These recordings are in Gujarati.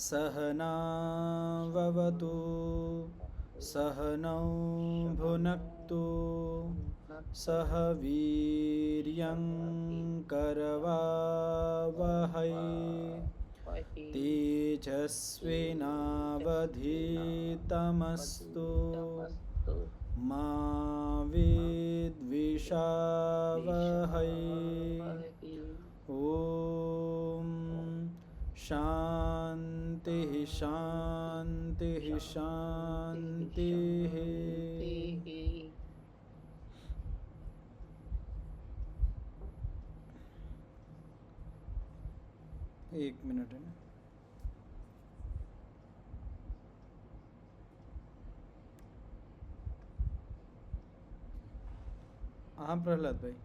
सहनाववतु सहनौ भुनक्तु सह वीर्यं करवावहै तेजस्विनावधीतमस्तु मा विद्विषावहै। ॐ शान्तिः शान्तिः शान्तिः। एक मिनट है ना। हाँ प्रहलाद भाई,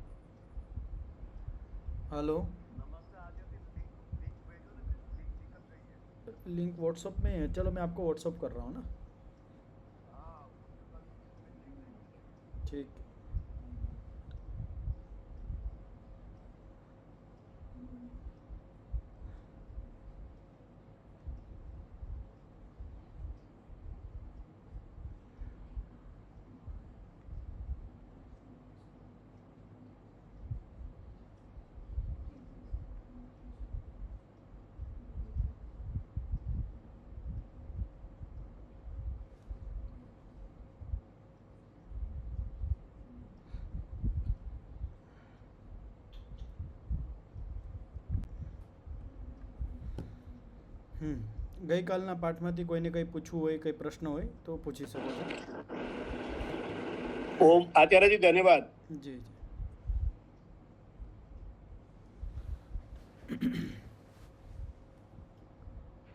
हेलो। लिंक व्हाट्सअप में है, चलो मैं आपको व्हाट्सअप कर रहा हूँ ना। ठीक है। ગઈકાલના પાઠમાંથી કોઈને કંઈ પૂછવું હોય, કંઈ પ્રશ્ન હોય તો પૂછી શકો છો। ઓમ આચાર્યજી ધન્યવાદ। જી જી।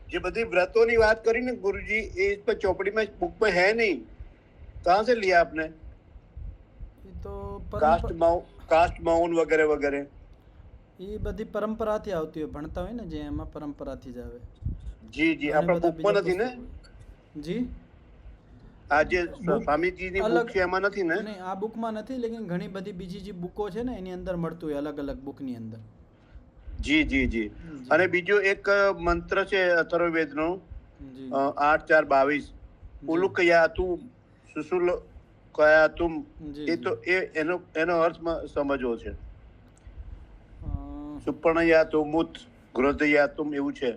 જે બધી વ્રતોની વાત કરી ને ગુરુજી, એ इस पर चौपड़ी में बुक में है नहीं, कहाँ से लिया आपने? એ તો कास्ट माउन वगैरह वगैरह એ બધી પરંપરાથી આવતી હોય, ભણતા હોય ને જે એમાં પરંપરાથી જ આવે। जी जी, આપણા બુકમાં નથી ને? જી, આ જે સ્વામીજીની બુક છે એમાં નથી ને? નહીં, આ બુકમાં નથી, લેકિન ઘણી બધી બીજી જે બુકો છે ને એની અંદર મળતું હોય, અલગ અલગ બુકની અંદર। જી જી જી। અને બીજો એક મંત્ર છે અથર્વવેદનો 8:4:22, ઉલુકયાતુમ સુસુલકયાતુમ, એ તો એનો અર્થ સમજવો છે। સુપર્ણયાતુમુત ગ્રોધયાતુમ એવું છે।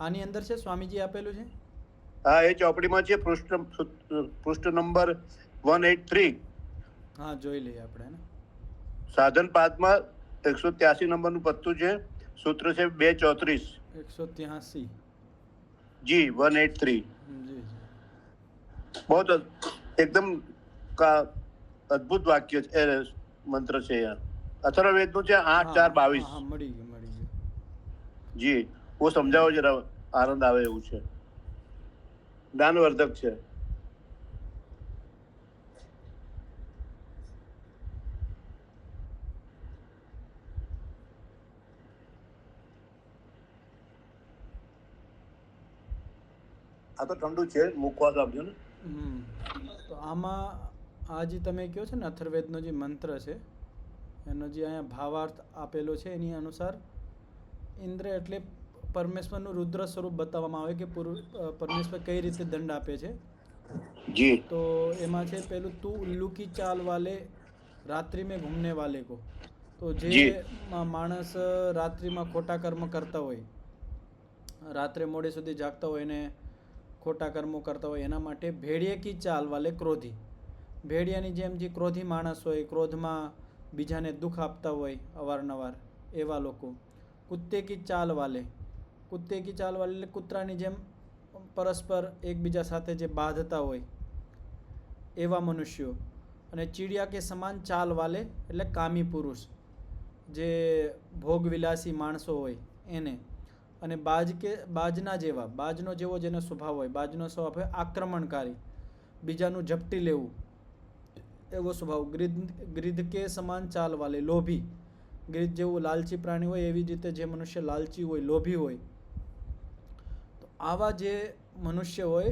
આની અંદર છે, સ્વામીજી આપેલું છે। હા, એ ચોપડીમાં છે, પૃષ્ઠ નંબર 183। હા, જોઈ લઈએ આપણે ને। સાધન પાદમાં 183 નંબરનું પત્તું છે, સૂત્ર છે 234। 183 जी 183। जी। बहुत एकदम का अद्भुत वाक्य मंत्र છે। અથર્વવેદનું છે 8:4:22। હા, મળી ગયું। જી, वो સમજાવો જરા, આનંદ આવે એવું છે, જ્ઞાનવર્ધક છે। આ તો ઠંડુ છે, મુખવાસ આપજો ને। તો આમાં આ જે તમે કહો છો ને અથર્વવેદનો જે મંત્ર છે એનો જે અહીંયા ભાવાર્થ આપેલો છે, એની અનુસાર ઇન્દ્ર એટલે પરમેશ્વરનું રુદ્ર સ્વરૂપ બતાવવામાં આવે કે પરમેશ્વર કઈ રીતે દંડ આપે છે। જી। તો એમાં છે પેલું, તું ઉલ્લુ કી ચાલ વાલે રાત્રિ में घूमने वाले को। તો જે માણસ રાત્રિમાં ખોટા કર્મ કરતા હોય, રાત્રે મોડે સુધી જાગતા હોય ને ખોટા કર્મો કરતા હોય, એના માટે ભેડિયા કી ચાલ વાલે ક્રોધી, ભેડિયાની જેમ જે ક્રોધી માણસ હોય, ક્રોધમાં બીજાને દુઃખ આપતા હોય અવારનવાર, એવા લોકો। કુત્તે કી ચાલ વાલે, કુત્તે કી ચાલ વાલે એટલે કૂતરાની જેમ પરસ્પર એકબીજા સાથે જે બાંધતા હોય એવા મનુષ્યો। અને ચીડિયા કે સમાન ચાલ વાલે એટલે કામી પુરુષ, જે ભોગવિલાસી માણસો હોય એને। અને બાજના જેવા, બાજનો જેવો જેનો સ્વભાવ હોય, બાજનો સ્વભાવ હોય આક્રમણકારી, બીજાનું ઝપટી લેવું એવો સ્વભાવ। ગિદ્ધ કે સમાન ચાલ વાલે લોભી, ગિદ્ધ જેવું લાલચી પ્રાણી હોય એવી જ રીતે જે મનુષ્ય લાલચી હોય, લોભી હોય, તો આવા જે મનુષ્ય હોય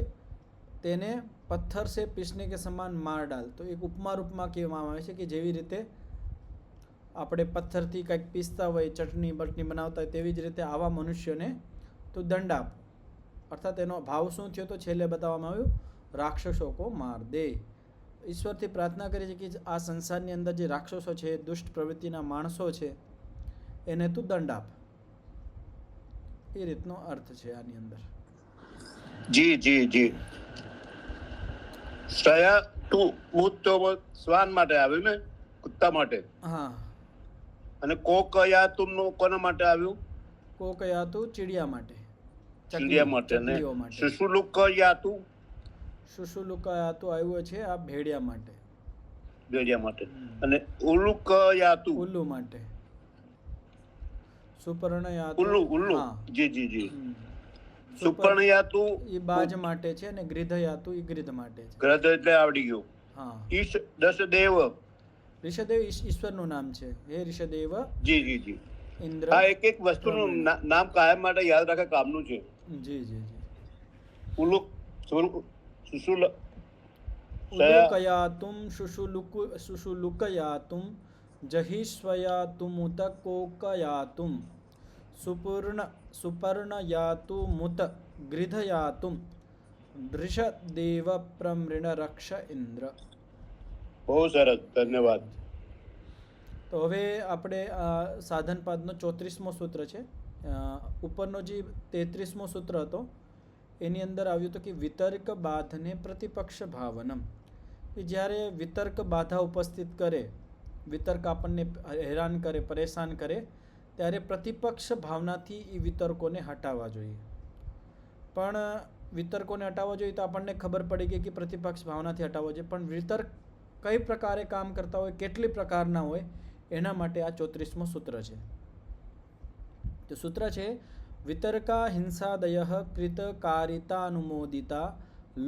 તેને પથ્થર સે પીસને કે સમાન માર ડાલ। તો એક ઉપમા રૂપમાં કહેવામાં આવે છે કે જેવી રીતે આપણે પથ્થરથી કંઈક પીસતા હોય, ચટણી બટણી બનાવતા હોય, તેવી જ રીતે આવા મનુષ્યોને તો દંડ આપ, અર્થાત એનો ભાવ શું થયો તો છેલ્લે બતાવવામાં આવ્યું રાક્ષસો કો માર દે. ઈશ્વરથી પ્રાર્થના કરી છે કે આ સંસારની અંદર જે રાક્ષસો છે, દુષ્ટ પ્રવૃત્તિના માણસો છે, એને તું દંડ આપ. એ રીતનો અર્થ છે આની અંદર. જી જી જી. શ્રયા ટુ મૂત તો શ્વાન માટે આવ્યું ને, કુત્તા માટે. હા. અને કોકયાતુમ નું કોના માટે આવ્યું? કોકયાતુ ચીડિયા માટે, ચીડિયા માટે. ને ચકલીઓ માટે. શુશુલુકયાતુ શુશુલુકયાતુ આવ્યું છે આ ભેડિયા માટે, ભેડિયા માટે. અને ઉલુકયાતુ ઉલ્લુ માટે. સુપર્ણયાતુ ઉલ્લુ ઉલ્લુ. હા. જી જી જી. સુપર્ણયાતુ સુપર્ણયાતુ ઈ બાજ માટે છે અને ગૃધયાતુ ઈ ગૃધ માટે છે. ગ્રહ એટલે આવડી ગયું. હા. ઈશ દશદેવ. ઋષદેવ ઈશ્વરનું નામ છે. હે ઋષદેવ જી જી જી. ઇન્દ્ર. આ એક એક વસ્તુનું નામ કાયમ માટે યાદ રાખે કામનું છે. જી જી જી. ઉલુક સુશુલ ઉલુકયાતુમ શુશુલુકયાતુમ જહિષ્વયાતુમુતકોકયાતુમ સુપર્ણયાતુમુત ગૃધયાતુમ દૃષદેવ પ્રમૃણ રક્ષ ઇન્દ્ર. બહુ સરસ, ધન્યવાદ. તો હવે આપણે આ સાધનપાદનો 34મો સૂત્ર છે. ઉપરનો જે 33મો સૂત્ર હતો એની અંદર આવ્યું હતું કે વિતર્ક બાધને પ્રતિપક્ષ ભાવનમ. કે જ્યારે વિતર્ક બાધા ઉપસ્થિત કરે, વિતર્ક આપણને હેરાન કરે, પરેશાન કરે, ત્યારે પ્રતિપક્ષ ભાવનાથી એ વિતર્કોને હટાવવા જોઈએ. પણ વિતર્કોને હટાવવા જોઈએ તો આપણને ખબર પડી ગઈ કે પ્રતિપક્ષ ભાવનાથી હટાવવો જોઈએ. પણ વિતર્ક કઈ પ્રકારે કામ કરતા હોય, કેટલી પ્રકારના હોય, એના માટે આ 34મો સૂત્ર છે. તો સૂત્ર છે વિતર્કા હિંસાદય કૃતકારિતાનુમોદિતા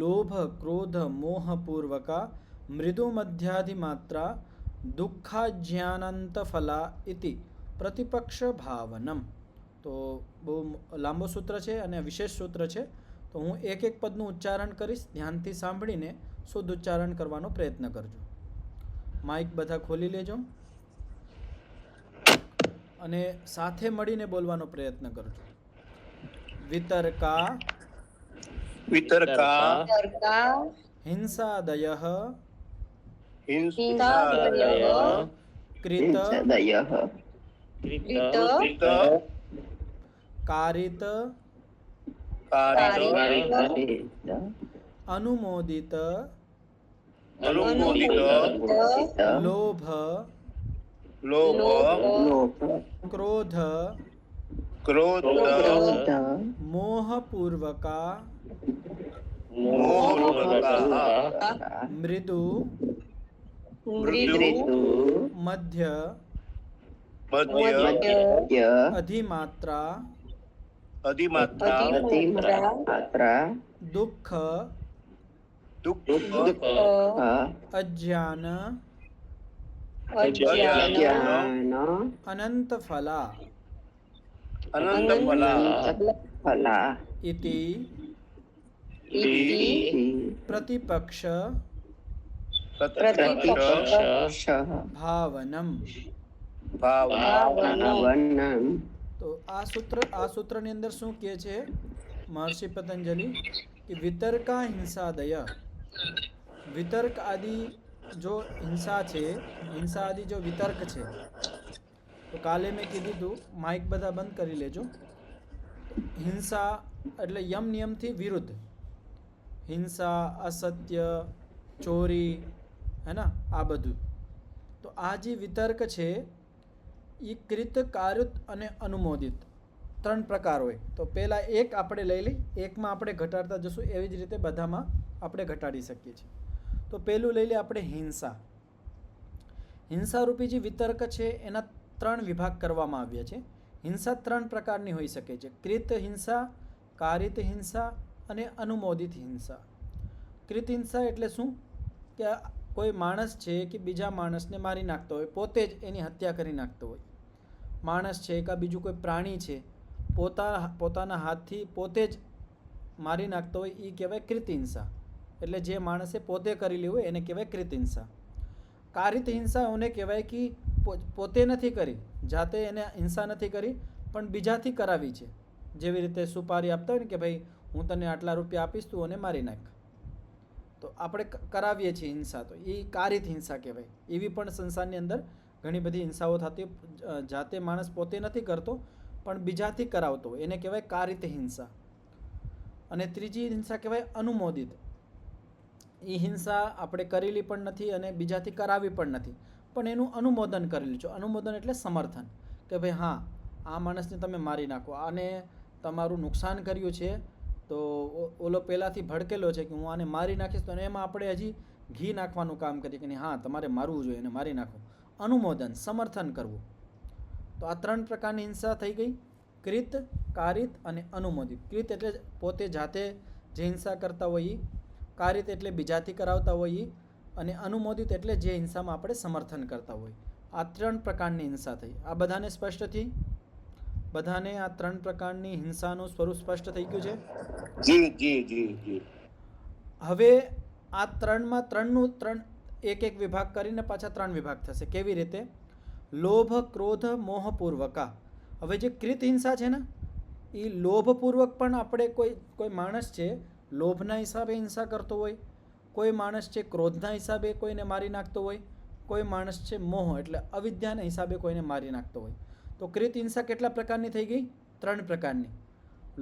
લોભ ક્રોધ મોહપૂર્વકા મૃદુ મધ્યાધિમાત્રા દુઃખાજ્ઞાનંત ફલા ઇતિ પ્રતિપક્ષ ભાવનમ. તો બહુ લાંબો સૂત્ર છે અને વિશેષ સૂત્ર છે. તો હું એક એક પદનું ઉચ્ચારણ કરીશ, ધ્યાનથી સાંભળીને શુદ્ધ ઉચ્ચારણ કરવાનો પ્રયત્ન કરજો. માઇક બધા ખોલી લેજો અને સાથે મળીને બોલવાનો પ્રયત્ન કરજો. વિતર્કા વિતર્કા હિંસાદય હિંસાદય કૃત કૃત કારિત કારિત અનુમોદિત અનુમોદિત લોભ લોભ ક્રોધ ક્રોધ મોહપૂર્વકા મોહપૂર્વકા મૃદુ મૃદુ મધ્ય મધ્ય અધિમાત્રા અધિમાત્રા દુઃખ દુઃખ અજ્ઞાન અનંત ફલા અનંત ફલા ઇતિ પ્રતિપક્ષ ભાવનમ. તો આ સૂત્રની અંદર શું કહે છે મહર્ષિ પતંજલિ કે વિતર્કા હિંસાદય, વિતર્ક આદિ જો હિંસા છે, હિંસા આદિ જો વિતર્ક છે, તો કાલે મેં કીધું હતું, માઇક બધા બંધ કરી લેજો. હિંસા એટલે યમ નિયમથી વિરુદ્ધ હિંસા, અસત્ય, ચોરી, હે ને, આ બધું. તો આ જે વિતર્ક છે એ કૃત, કારુત અને અનુમોદિત 3 પ્રકાર હોય. તો પહેલાં એક આપણે લઈ લઈ, એકમાં આપણે ઘટાડતા જશું, એવી જ રીતે બધામાં આપણે ઘટાડી શકીએ છીએ. તો પહેલું લઈ લઈએ આપણે હિંસા. હિંસારૂપી જે વિતર્ક છે એના 3 વિભાગ કરવામાં આવ્યા છે. હિંસા 3 પ્રકારની હોઈ શકે છે: કૃત હિંસા, કારિત હિંસા અને અનુમોદિત હિંસા. કૃત હિંસા એટલે શું કે કોઈ માણસ છે કે બીજા માણસને મારી નાખતો હોય, પોતે જ એની હત્યા કરી નાખતો હોય. માણસ છે કે બીજું કોઈ પ્રાણી છે, પોતાના હાથથી પોતે જ મારી નાખતો હોય, એ કહેવાય કૃત હિંસા. એટલે જે માણસે પોતે કરેલી હોય એને કહેવાય કૃત હિંસા. કારિત હિંસા એને કહેવાય કે પોતે નથી કરી, જાતે એને હિંસા નથી કરી, પણ બીજાથી કરાવી છે. જેવી રીતે સુપારી આપતા હોય ને કે ભાઈ હું તને આટલા રૂપિયા આપીશ, તું અને મારી નાખ. તો આપણે કરાવીએ છીએ હિંસા, તો એ કારિત હિંસા કહેવાય. એવી પણ સંસારની અંદર ઘણી બધી હિંસાઓ થતી, જાતે માણસ પોતે નથી કરતો પણ બીજાથી કરાવતો હોય, એને કહેવાય કારિત હિંસા. અને ત્રીજી હિંસા કહેવાય અનુમોદિત. એ હિંસા આપણે કરેલી પણ નથી અને બીજાથી કરાવી પણ નથી, પણ એનું અનુમોદન કરેલું છે. અનુમોદન એટલે સમર્થન, કે ભાઈ હા, આ માણસને તમે મારી નાખો, આને તમારું નુકસાન કર્યું છે, તો ઓલો પહેલાંથી ભડકેલો છે કે હું આને મારી નાખીશ, તો એમાં આપણે હજી ઘી નાખવાનું કામ કરીએ કે નહીં, હા તમારે મારવું જોઈએ, એને મારી નાખો. અનુમોદન, સમર્થન કરવું. તો આ 3 પ્રકારની હિંસા થઈ ગઈ: કૃત, કારિત અને અનુમોદિત. કૃત એટલે પોતે જાતે જે હિંસા કરતા હોઈએ, કારિત એટલે બીજાથી કરાવતા હોઈએ, અને અનુમોદિત એટલે જે હિંસામાં આપણે સમર્થન કરતા હોઈએ. આ 3 પ્રકારની હિંસા થઈ. આ બધાને સ્પષ્ટ થઈ? બધાને આ 3 પ્રકારની હિંસાનું સ્વરૂપ સ્પષ્ટ થઈ ગયું છે? જી જી જી જી. હવે આ 3માં 3 એક વિભાગ કરીને પાછા 3 વિભાગ થશે. કેવી રીતે? લોભ, ક્રોધ, મોહપૂર્વકા. હવે જે કૃત હિંસા છે ને, એ લોભપૂર્વક પણ આપણે કોઈ માણસ છે લોભના હિસાબે હિંસા કરતો હોય, કોઈ માણસ છે ક્રોધના હિસાબે કોઈને મારી નાખતો હોય, કોઈ માણસ છે મોહ એટલે અવિદ્યાના હિસાબે કોઈને મારી નાખતો હોય. તો કૃત હિંસા કેટલા પ્રકારની થઈ ગઈ? 3 પ્રકારની.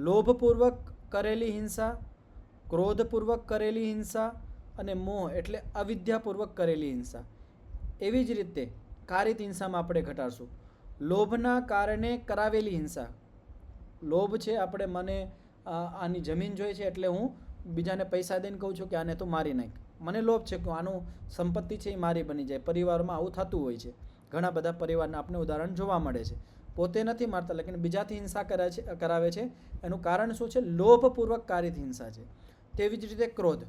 લોભપૂર્વક કરેલી હિંસા, ક્રોધપૂર્વક કરેલી હિંસા અને મોહ એટલે અવિદ્યાપૂર્વક કરેલી હિંસા. એવી જ રીતે કારિત હિંસામાં આપણે ઘટાડશું. લોભના કારણે કરાવેલી હિંસા. લોભ છે, આપણે મને આની જમીન જોઈએ છે એટલે હું બીજાને પૈસા દઈને કહું છું કે આને તું મારી નાખ. મને લોભ છે કે આનું સંપત્તિ છે એ મારી બની જાય. પરિવારમાં આવું થતું હોય છે. ઘણા બધા પરિવારના આપણે ઉદાહરણ જોવા મળે છે. પોતે નથી મારતા, લેકિન બીજાથી હિંસા કરાવે છે. એનું કારણ શું છે? લોભપૂર્વક કારિત હિંસા છે. તેવી જ રીતે ક્રોધ.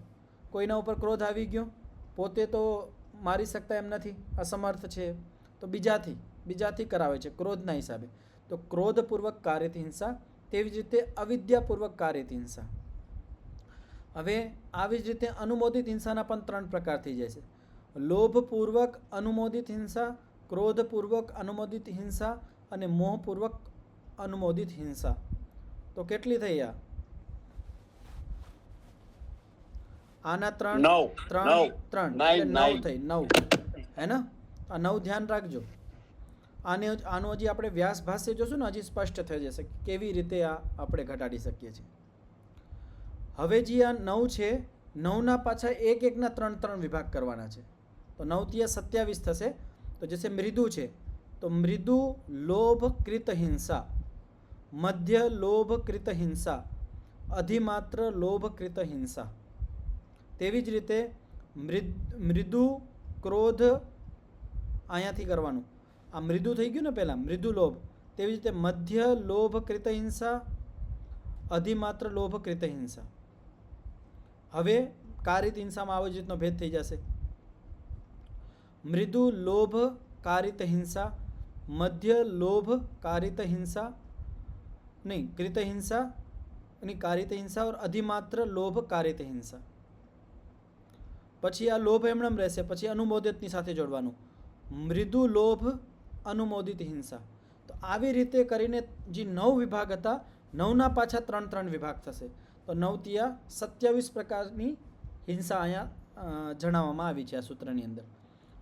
કોઈના ઉપર ક્રોધ આવી ગયો, પોતે તો મારી શકતા એમ નથી, અસમર્થ છે, તો બીજાથી કરાવે છે ક્રોધના હિસાબે. તો ક્રોધપૂર્વક કારિત હિંસા. તેવી જ રીતે અવિદ્યાપૂર્વક કારિત હિંસા. હવે આવી જ રીતે અનુમોદિત હિંસાના પણ 3 પ્રકાર થઈ જાય છે: લોભપૂર્વક અનુમોદિત હિંસા, ક્રોધપૂર્વક અનુમોદિત હિંસા અને મોહપૂર્વક અનુમોદિત હિંસા. તો કેટલી થઈ? આના 3 9 થઈ. 9 હે ને? આ 9 ધ્યાન રાખજો. આનું હજી આપણે વ્યાસ ભાષ્ય જોશું ને, હજી સ્પષ્ટ થઈ જશે કેવી રીતે આ આપણે ઘટાડી શકીએ છીએ. હવે જે આ 9 છે, 9ના પાછા એકના 3 વિભાગ કરવાના છે. તો 9 થી 27 થશે. તો જૈસે મૃદુ છે, તો મૃદુ લોભ કૃત હિંસા, મધ્ય લોભ કૃત હિંસા, અધિમાત્ર લોભ કૃત હિંસા. તેવી જ રીતે મૃદુ ક્રોધ અહીંયાથી કરવાનું. આ મૃદુ થઈ ગયું ને પહેલાં, મૃદુ લોભ. તેવી જ રીતે મધ્ય લોભ કૃત હિંસા, અધિમાત્ર લોભ કૃત હિંસા. હવે કારિત હિંસામાં આવો જ રીતનો ભેદ થઈ જશે. મૃદુ લોભ કારિત હિંસા, મધ્ય લોભ કારિત હિંસા, નહીં કૃત હિંસા, नहीं कारित हिंसा और अधिमात्र लोभ कारित हिंसा. પછી આ લોભ એમનેમ રહેશે, પછી અનુમોદિતની સાથે જોડવાનું, મૃદુ લોભ અનુમોદિત હિંસા. તો આવી રીતે કરીને જે 9 વિભાગ હતા, 9ના પાછા 3 વિભાગ થશે. તો 9 થી 27 પ્રકારની હિંસા અહીંયા જણાવવામાં આવી છે આ સૂત્રની અંદર.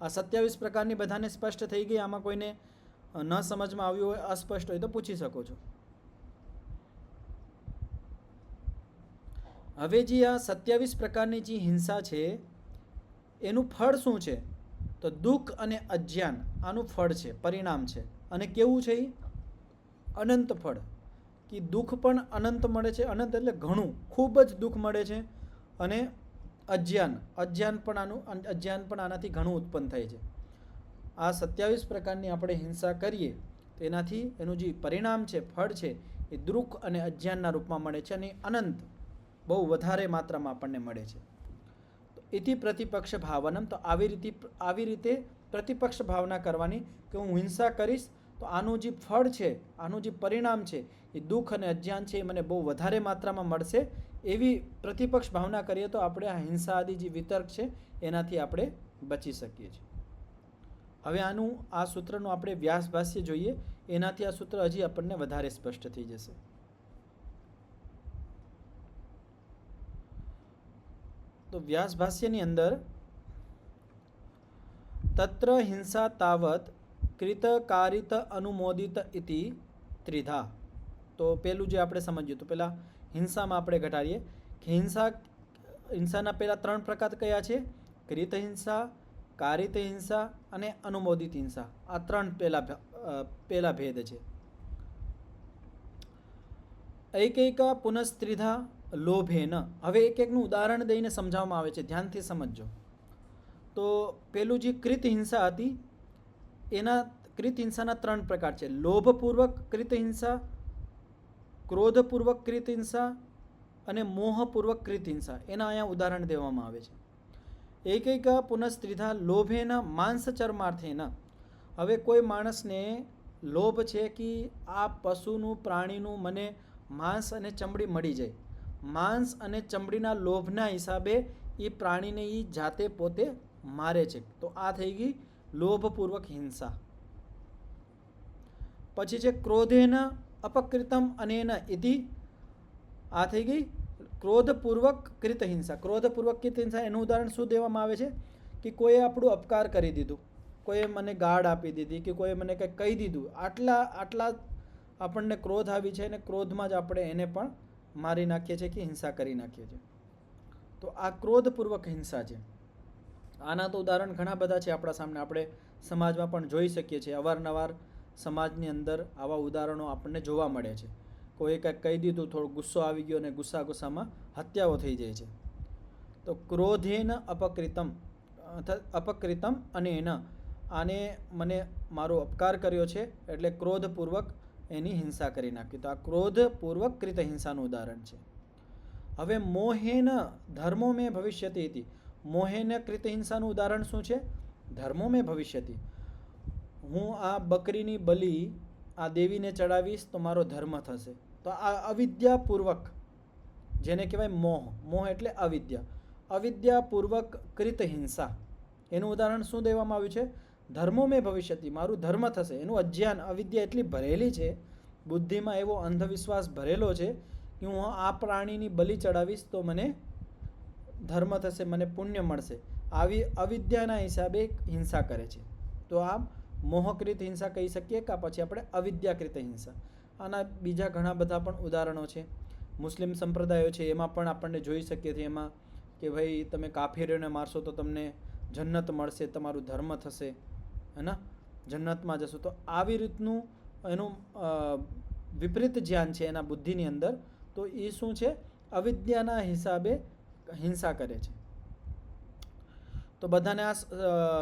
આ 27 પ્રકારની બધાને સ્પષ્ટ થઈ ગઈ? આમાં કોઈને ન સમજમાં આવ્યું હોય, અસ્પષ્ટ હોય તો પૂછી શકો છો. હવે જે આ 27 પ્રકારની જે હિંસા છે એનું ફળ શું છે? તો દુઃખ અને અજ્ઞાન આનું ફળ છે, પરિણામ છે. અને કેવું છે? અનંત ફળ. કે દુઃખ પણ અનંત મળે છે. અનંત એટલે ઘણું, ખૂબ જ દુઃખ મળે છે. અને અજ્ઞાન પણ આનાથી ઘણું ઉત્પન્ન થાય છે. આ 27 પ્રકારની આપણે હિંસા કરીએ તેનાથી એનું જે પરિણામ છે, ફળ છે, એ દુઃખ અને અજ્ઞાનના રૂપમાં મળે છે. અને અનંત બહુ વધારે માત્રામાં આપણને મળે છે. તો એથી પ્રતિપક્ષ ભાવનમ. તો આવી રીતે પ્રતિપક્ષ ભાવના કરવાની કે હું હિંસા કરીશ તો આનું જે ફળ છે, આનું જે પરિણામ છે, એ દુઃખ અને અજ્ઞાન છે, એ મને બહુ વધારે માત્રામાં મળશે. એવી પ્રતિપક્ષ ભાવના કરીએ તો આપણે આ હિંસા આદિ જે વિતર્ક છે એનાથી આપણે બચી શકીએ છીએ. હવે આ સૂત્રનું આપણે વ્યાસ ભાષ્ય જોઈએ, એનાથી આ સૂત્ર હજી આપણને વધારે સ્પષ્ટ થઈ જશે. તો વ્યાસ ભાષ્યની અંદર તત્ર હિંસા તાવત કૃત કારિત અનુમોદિત ઇતિ ત્રિધા. તો પેલું જે આપણે સમજ્યું તો પહેલાં હિંસામાં આપણે ઘટાડીએ કે હિંસાના પહેલાં 3 પ્રકાર કયા છે? કૃત હિંસા, કારિત હિંસા અને અનુમોદિત હિંસા. આ 3 પહેલા ભેદ છે. એકૈકા પુનસ્ત્રિધા લોભેન. હવે એક એકનું ઉદાહરણ દઈને સમજાવવામાં આવે છે, ધ્યાનથી સમજજો. તો પેલું જે કૃત હિંસા હતી એના કૃત હિંસાના 3 પ્રકાર છે: લોભપૂર્વક કૃત હિંસા, ક્રોધપૂર્વક કૃત હિંસા અને મોહપૂર્વક કૃત હિંસા. એના અહીંયા ઉદાહરણ દેવામાં આવે છે. એકૈક પુનસ્ત્રિધા લોભેન માંસચર્માર્થેન. હવે કોઈ માણસને લોભ છે કે આ પશુનું, પ્રાણીનું મને માંસ અને ચમડી મળી જાય. માંસ અને ચમડીના લોભના હિસાબે એ પ્રાણીને એ જાતે પોતે મારે છે. તો આ થઈ ગઈ લોભપૂર્વક હિંસા. પછી છે ક્રોધેન અપકૃતમ અનેન ઇતિ. આ થઈ ગઈ ક્રોધપૂર્વક કૃત હિંસા. ક્રોધપૂર્વક કૃત હિંસા એનું ઉદાહરણ શું દેવામાં આવે છે કે કોઈએ આપણું અપકાર કરી દીધું, કોઈએ મને ગાળ આપી દીધી કે કોઈએ મને કંઈક કહી દીધું, આટલા આપણને ક્રોધ આવી છે અને ક્રોધમાં જ આપણે એને પણ મારી નાખીએ છીએ કે હિંસા કરી નાખીએ છીએ. તો આ ક્રોધપૂર્વક હિંસા છે. આના તો ઉદાહરણ ઘણા બધા છે આપણા સામે. આપણે સમાજમાં પણ જોઈ શકીએ છીએ. અવારનવાર સમાજની અંદર આવા ઉદાહરણો આપણને જોવા મળે છે. કોઈ કંઈક કહી દીધું, થોડો ગુસ્સો આવી ગયો અને ગુસ્સામાં હત્યાઓ થઈ જાય છે. તો ક્રોધેન અપકૃતમ અને આને મને મારો અપકાર કર્યો છે એટલે ક્રોધપૂર્વક એની હિંસા કરી નાખી. તો આ ક્રોધપૂર્વક કૃત હિંસાનું ઉદાહરણ છે. હવે મોહેન ધર્મો મેં ભવિષ્યતિ ઇતિ. મોહેન કૃત હિંસાનું ઉદાહરણ શું છે? ધર્મો મેં ભવિષ્યતિ. હું આ બકરીની બલિ આ દેવીને ચડાવીશ તો મારો ધર્મ થશે. તો આ અવિદ્યાપૂર્વક, જેને કહેવાય મોહ. મોહ એટલે અવિદ્યા. અવિદ્યાપૂર્વક કૃત હિંસા. એનું ઉદાહરણ શું દેવામાં આવ્યું છે? ધર્મો મેં ભવિષ્યતિ. મારું ધર્મ થશે. એનું અજ્ઞાન, અવિદ્યા એટલી ભરેલી છે, બુદ્ધિમાં એવો અંધવિશ્વાસ ભરેલો છે કે હું આ પ્રાણીની બલિ ચડાવીશ તો મને ધર્મ થશે, મને પુણ્ય મળશે. આવી અવિદ્યાના હિસાબે હિંસા કરે છે. તો આ મોહકૃત હિંસા કહી શકીએ કે પછી આપણે અવિદ્યાકૃત હિંસા. આના બીજા ઘણા બધા પણ ઉદાહરણો છે. મુસ્લિમ સંપ્રદાયો છે એમાં પણ આપણને જોઈ શકીએ છીએ એમાં કે ભાઈ તમે કાફીરોને મારશો તો તમને જન્નત મળશે, તમારું ધર્મ થશે, હે ને, જન્નતમાં જશો. તો આવી રીતનું એનું વિપરીત જ્ઞાન છે એના બુદ્ધિની અંદર. તો એ શું છે? અવિદ્યાના હિસાબે હિંસા કરે છે. તો બધાને આ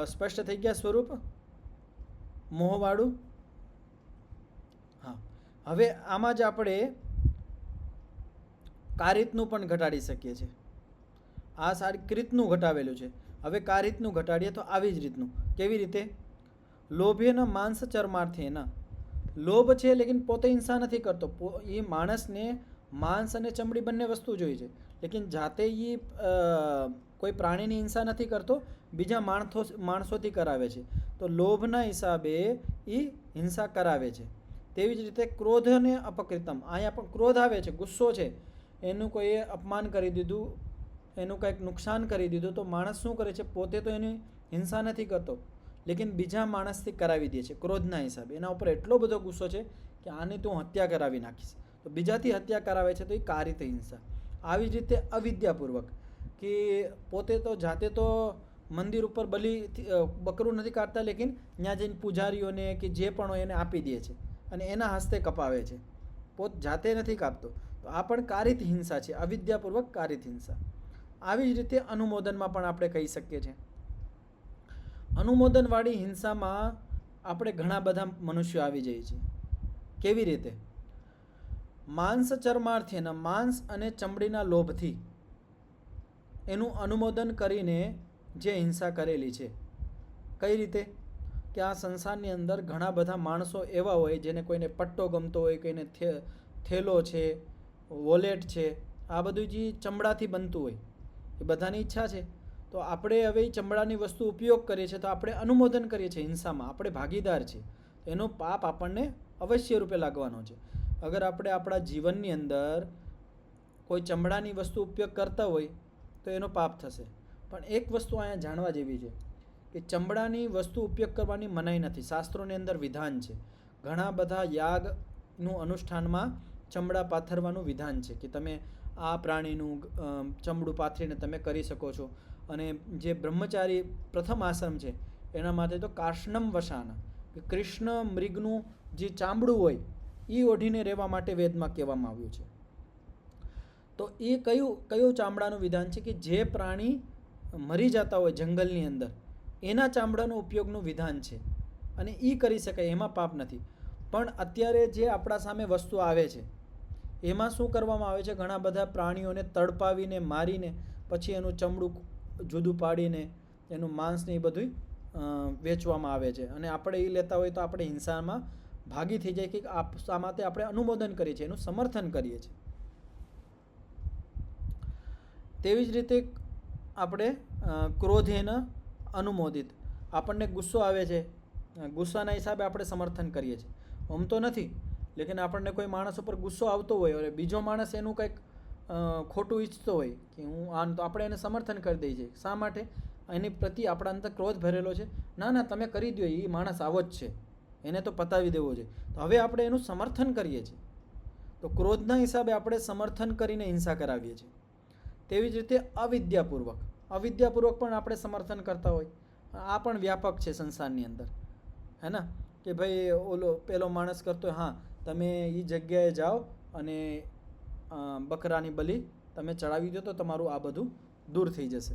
સ્પષ્ટ થઈ ગયા સ્વરૂપ મોહવાળું? હા. હવે આમાં જ આપણે કારિતનું પણ ઘટાડી શકીએ છીએ. આ સારી કૃતનું ઘટાવેલું છે. હવે કારિતનું ઘટાડીએ તો આવી જ રીતનું. કેવી રીતે? લોભેન માંસ ચર્માર્થેન. લોભ છે લેકિન પોતે હિંસા નથી કરતો. એ માણસને માંસ અને ચમડી બંને વસ્તુ જોઈએ છે, લેકિન જાતે એ કોઈ પ્રાણીની હિંસા નથી કરતો, બીજા માણસોથી કરાવે છે. તો લોભના હિસાબે એ હિંસા કરાવે છે. તેવી જ રીતે ક્રોધ અને અપકૃતમ. અહીંયા પણ ક્રોધ આવે છે, ગુસ્સો છે, એનું કોઈએ અપમાન કરી દીધું, એનું કંઈક નુકસાન કરી દીધું, તો માણસ શું કરે છે? પોતે તો એની હિંસા નથી કરતો, લેકિન બીજા માણસથી કરાવી દે છે ક્રોધના હિસાબે. એના ઉપર એટલો બધો ગુસ્સો છે કે આની તો હું હત્યા કરાવી નાખીશ. તો બીજાથી હત્યા કરાવે છે, તો એ કારિત હિંસા. આવી જ રીતે અવિદ્યાપૂર્વક કે પોતે તો જાતે તો મંદિર ઉપર બકરું નથી કાઢતા, લેકિન ત્યાં જઈને પૂજારીઓને કે જે પણ હોય એને આપી દે છે અને એના હસ્તે કપાવે છે, પોત જાતે નથી કાપતો. તો આ પણ કારિત હિંસા છે, અવિદ્યાપૂર્વક કારિત હિંસા. આવી જ રીતે અનુમોદનમાં પણ આપણે કહી શકીએ છીએ. અનુમોદનવાળી હિંસામાં આપણે ઘણા બધા મનુષ્યો આવી જાય છે. કેવી રીતે? માંસ ચર્માર્થેના, માંસ અને ચમડીના લોભથી એનું અનુમોદન કરીને જે હિંસા કરેલી છે. કઈ રીતે? કે આ સંસારની અંદર ઘણા બધા માણસો એવા હોય જેને કોઈને પટ્ટો ગમતો હોય, કોઈને થેલો છે, વોલેટ છે, આ બધું જે ચમડાથી બનતું હોય એ બધાની ઈચ્છા છે. તો આપણે હવે ચમડાની વસ્તુ ઉપયોગ કરીએ છીએ તો આપણે અનુમોદન કરીએ છીએ હિંસામાં, આપણે ભાગીદાર છીએ. એનો પાપ આપણને અવશ્ય રૂપે લાગવાનો છે. અગર આપણે આપણા જીવનની અંદર કોઈ ચમડાની વસ્તુ ઉપયોગ કરતા હોય તો એનો પાપ થશે. પણ એક વસ્તુ અહીંયા જાણવા જેવી છે કે ચમડાની વસ્તુ ઉપયોગ કરવાની મનાઈ નથી. શાસ્ત્રોની અંદર વિધાન છે. ઘણા બધા યાગનું અનુષ્ઠાનમાં ચમડા પાથરવાનું વિધાન છે કે તમે આ પ્રાણીનું ચમડું પાથરીને તમે કરી શકો છો. અને જે બ્રહ્મચારી પ્રથમ આશ્રમ છે એના માટે તો કાર્ષ્ણમ વસાના, કે કૃષ્ણ મૃગનું જે ચામડું હોય એ ઓઢીને રહેવા માટે વેદમાં કહેવામાં આવ્યું છે. તો એ કયું ચામડાનું વિધાન છે કે જે પ્રાણી મરી જતા હોય જંગલની અંદર એના ચામડાનો ઉપયોગનું વિધાન છે અને એ કરી શકાય, એમાં પાપ નથી. પણ અત્યારે જે આપણા સામે વસ્તુ આવે છે એમાં શું કરવામાં આવે છે, ઘણા બધા પ્રાણીઓને તડપાવીને મારીને પછી એનું ચમડું જુદું પાડીને એનું માંસ ને એ બધું વેચવામાં આવે છે. અને આપણે એ લેતા હોય તો આપણે હિંસામાં ભાગી થઈ જાય કે શા માટે આપણે અનુમોદન કરીએ છીએ, એનું સમર્થન કરીએ છીએ. તેવી જ રીતે આપણે ક્રોધેન અનુમોદિત, આપણને ગુસ્સો આવે છે, ગુસ્સાના હિસાબે આપણે સમર્થન કરીએ છીએ. આમ તો નથી, લેકિન આપણને કોઈ માણસ ઉપર ગુસ્સો આવતો હોય અને બીજો માણસ એનું કંઈક ખોટું ઈચ્છતો હોય કે હું આમ, તો આપણે એને સમર્થન કરી દઈએ છીએ. શા માટે? એની પ્રતિ આપણા અંદર ક્રોધ ભરેલો છે. ના ના તમે કરી દો, એ માણસ આવો જ છે, એને તો પતાવી દેવો છે. તો હવે આપણે એનું સમર્થન કરીએ છીએ. તો ક્રોધના હિસાબે આપણે સમર્થન કરીને હિંસા કરાવીએ છીએ. તેવી જ રીતે અવિદ્યાપૂર્વક પણ આપણે સમર્થન કરતા હોય. આ પણ વ્યાપક છે સંસારની અંદર, હે ને? કે ભાઈ પેલો માણસ કરતો હોય, હા તમે એ જગ્યાએ જાઓ અને બકરાની બલિ તમે ચડાવી દો તો તમારું આ બધું દૂર થઈ જશે.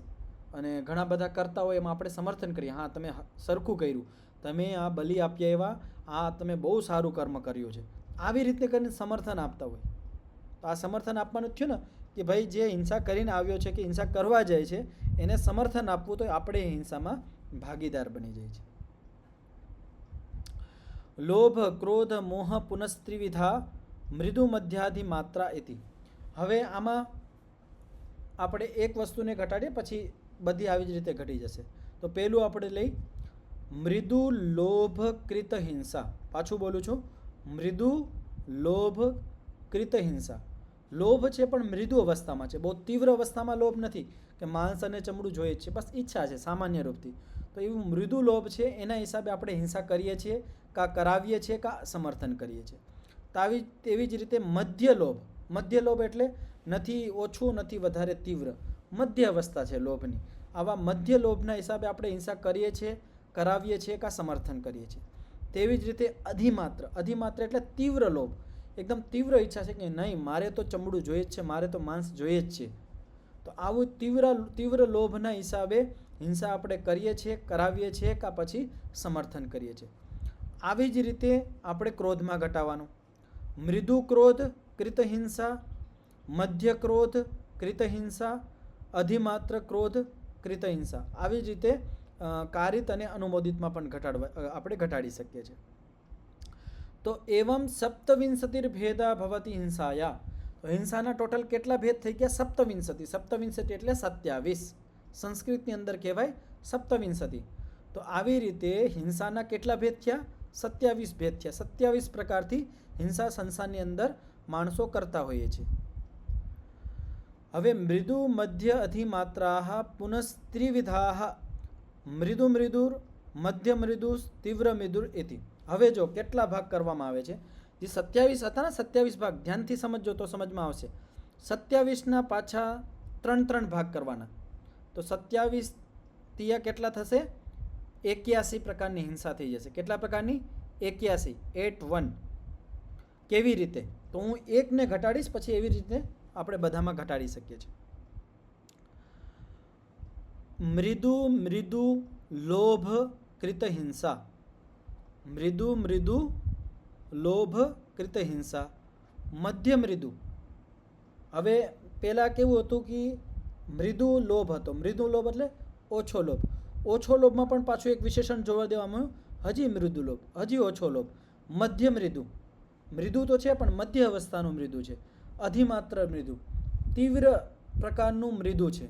અને ઘણા બધા કરતા હોય એમાં આપણે સમર્થન કરીએ, હા તમે સરખું કર્યું, તમે આ બલિ આપ્યા એવા, આ તમે બહુ સારું કર્મ કર્યું છે. આવી રીતે કરીને સમર્થન આપતા હોય. તો આ સમર્થન આપવાનું થયું ને કે ભાઈ જે હિંસા કરીને આવ્યો છે કે હિંસા કરવા જાય છે એને સમર્થન આપવું, તો આપણે હિંસામાં ભાગીદાર બની જાય છે. લોભ ક્રોધ મોહ પુનસ્ત્રિવિધા મૃદુ મધ્યાધિ માત્રા ઇતિ. હવે આમાં આપણે એક વસ્તુને ઘટાડીએ પછી બધી આવી જ રીતે ઘટી જશે. તો પહેલું આપણે લઈ મૃદુ લોભ કૃત હિંસા. પાછું બોલું છું, મૃદુ લોભ કૃત હિંસા. લોભ છે પણ મૃદુ અવસ્થામાં છે, બહુ તીવ્ર અવસ્થામાં લોભ નથી કે માંસ અને ચમડું જોઈએ છે, બસ ઈચ્છા છે સામાન્ય રૂપથી. તો એવું મૃદુ લોભ છે, એના હિસાબે આપણે હિંસા કરીએ છીએ, કાં કરાવીએ છીએ, કાં સમર્થન કરીએ છીએ. તેવી જ રીતે મધ્ય લોભ એટલે નથી ઓછું નથી વધારે તીવ્ર, મધ્ય અવસ્થા છે લોભની. આવા મધ્ય લોભના હિસાબે આપણે હિંસા કરીએ છીએ, કરાવીએ છીએ, કાં સમર્થન કરીએ છીએ. તેવી જ રીતે અધિમાત્ર એટલે તીવ્ર લોભ, એકદમ તીવ્ર ઈચ્છા છે કે નહીં મારે તો ચમડું જોઈએ જ છે, મારે તો માંસ જોઈએ જ છે. તો આવું તીવ્ર લોભના હિસાબે હિંસા આપણે કરીએ છીએ, કરાવીએ છીએ, કાં પછી સમર્થન કરીએ છીએ. આવી જ રીતે આપણે ક્રોધમાં ઘટાડવાનું. મૃદુ ક્રોધ કૃત હિંસા, મધ્ય ક્રોધ કૃત હિંસા, અધિમાત્ર ક્રોધ કૃત હિંસા. આવી જ રીતે કારિત અને અનુમોદિતમાં પણ આપણે ઘટાડી શકીએ છીએ. તો એવમ સપ્તવિંશતિર ભેદા ભવતી હિંસાયા. તો હિંસાના ટોટલ કેટલા ભેદ થઈ ગયા? સપ્તવિંશતિ એટલે 27. સંસ્કૃતની અંદર કહેવાય સપ્તવિંશતિ. તો આવી રીતે હિંસાના કેટલા ભેદ થયા? 27 ભેદ થયા. 27 પ્રકારથી હિંસા સંસારની અંદર માણસો કરતા હોઈએ છે. હવે મૃદુ મધ્ય અધિમાત્રા પુનસ્ત્રિવિધા મૃદુ મૃદુર મધ્ય મૃદુ તીવ્ર મૃદુર ઇતિ. હવે જો કેટલા ભાગ કરવામાં આવે છે, જે 27 હતા ને, 27 ભાગ ધ્યાનથી સમજજો તો સમજમાં આવશે. 27ના પાછા 3 ભાગ કરવાના. તો 27 તિયા કેટલા થશે? 81 પ્રકારની હિંસા થઈ જશે. કેટલા પ્રકારની? 81, 81. કેવી રીતે? તો હું એકને ઘટાડીશ પછી એવી રીતે આપણે બધામાં ઘટાડી શકીએ છીએ. મૃદુ લોભ કૃત હિંસા, મૃદુ લોભ કૃત હિંસા, મધ્ય મૃદુ. હવે પહેલાં કેવું હતું કે મૃદુ લોભ હતો. મૃદુ લોભ એટલે ઓછો લોભ. ઓછો લોભમાં પણ પાછું એક વિશેષણ જોવા દેવામાં હજી મૃદુ લોભ, હજી ઓછો લોભ. મધ્ય મૃદુ તો છે પણ મધ્ય અવસ્થાનું મૃદુ છે. અધિમાત્ર મૃદુ, તીવ્ર પ્રકારનું મૃદુ છે.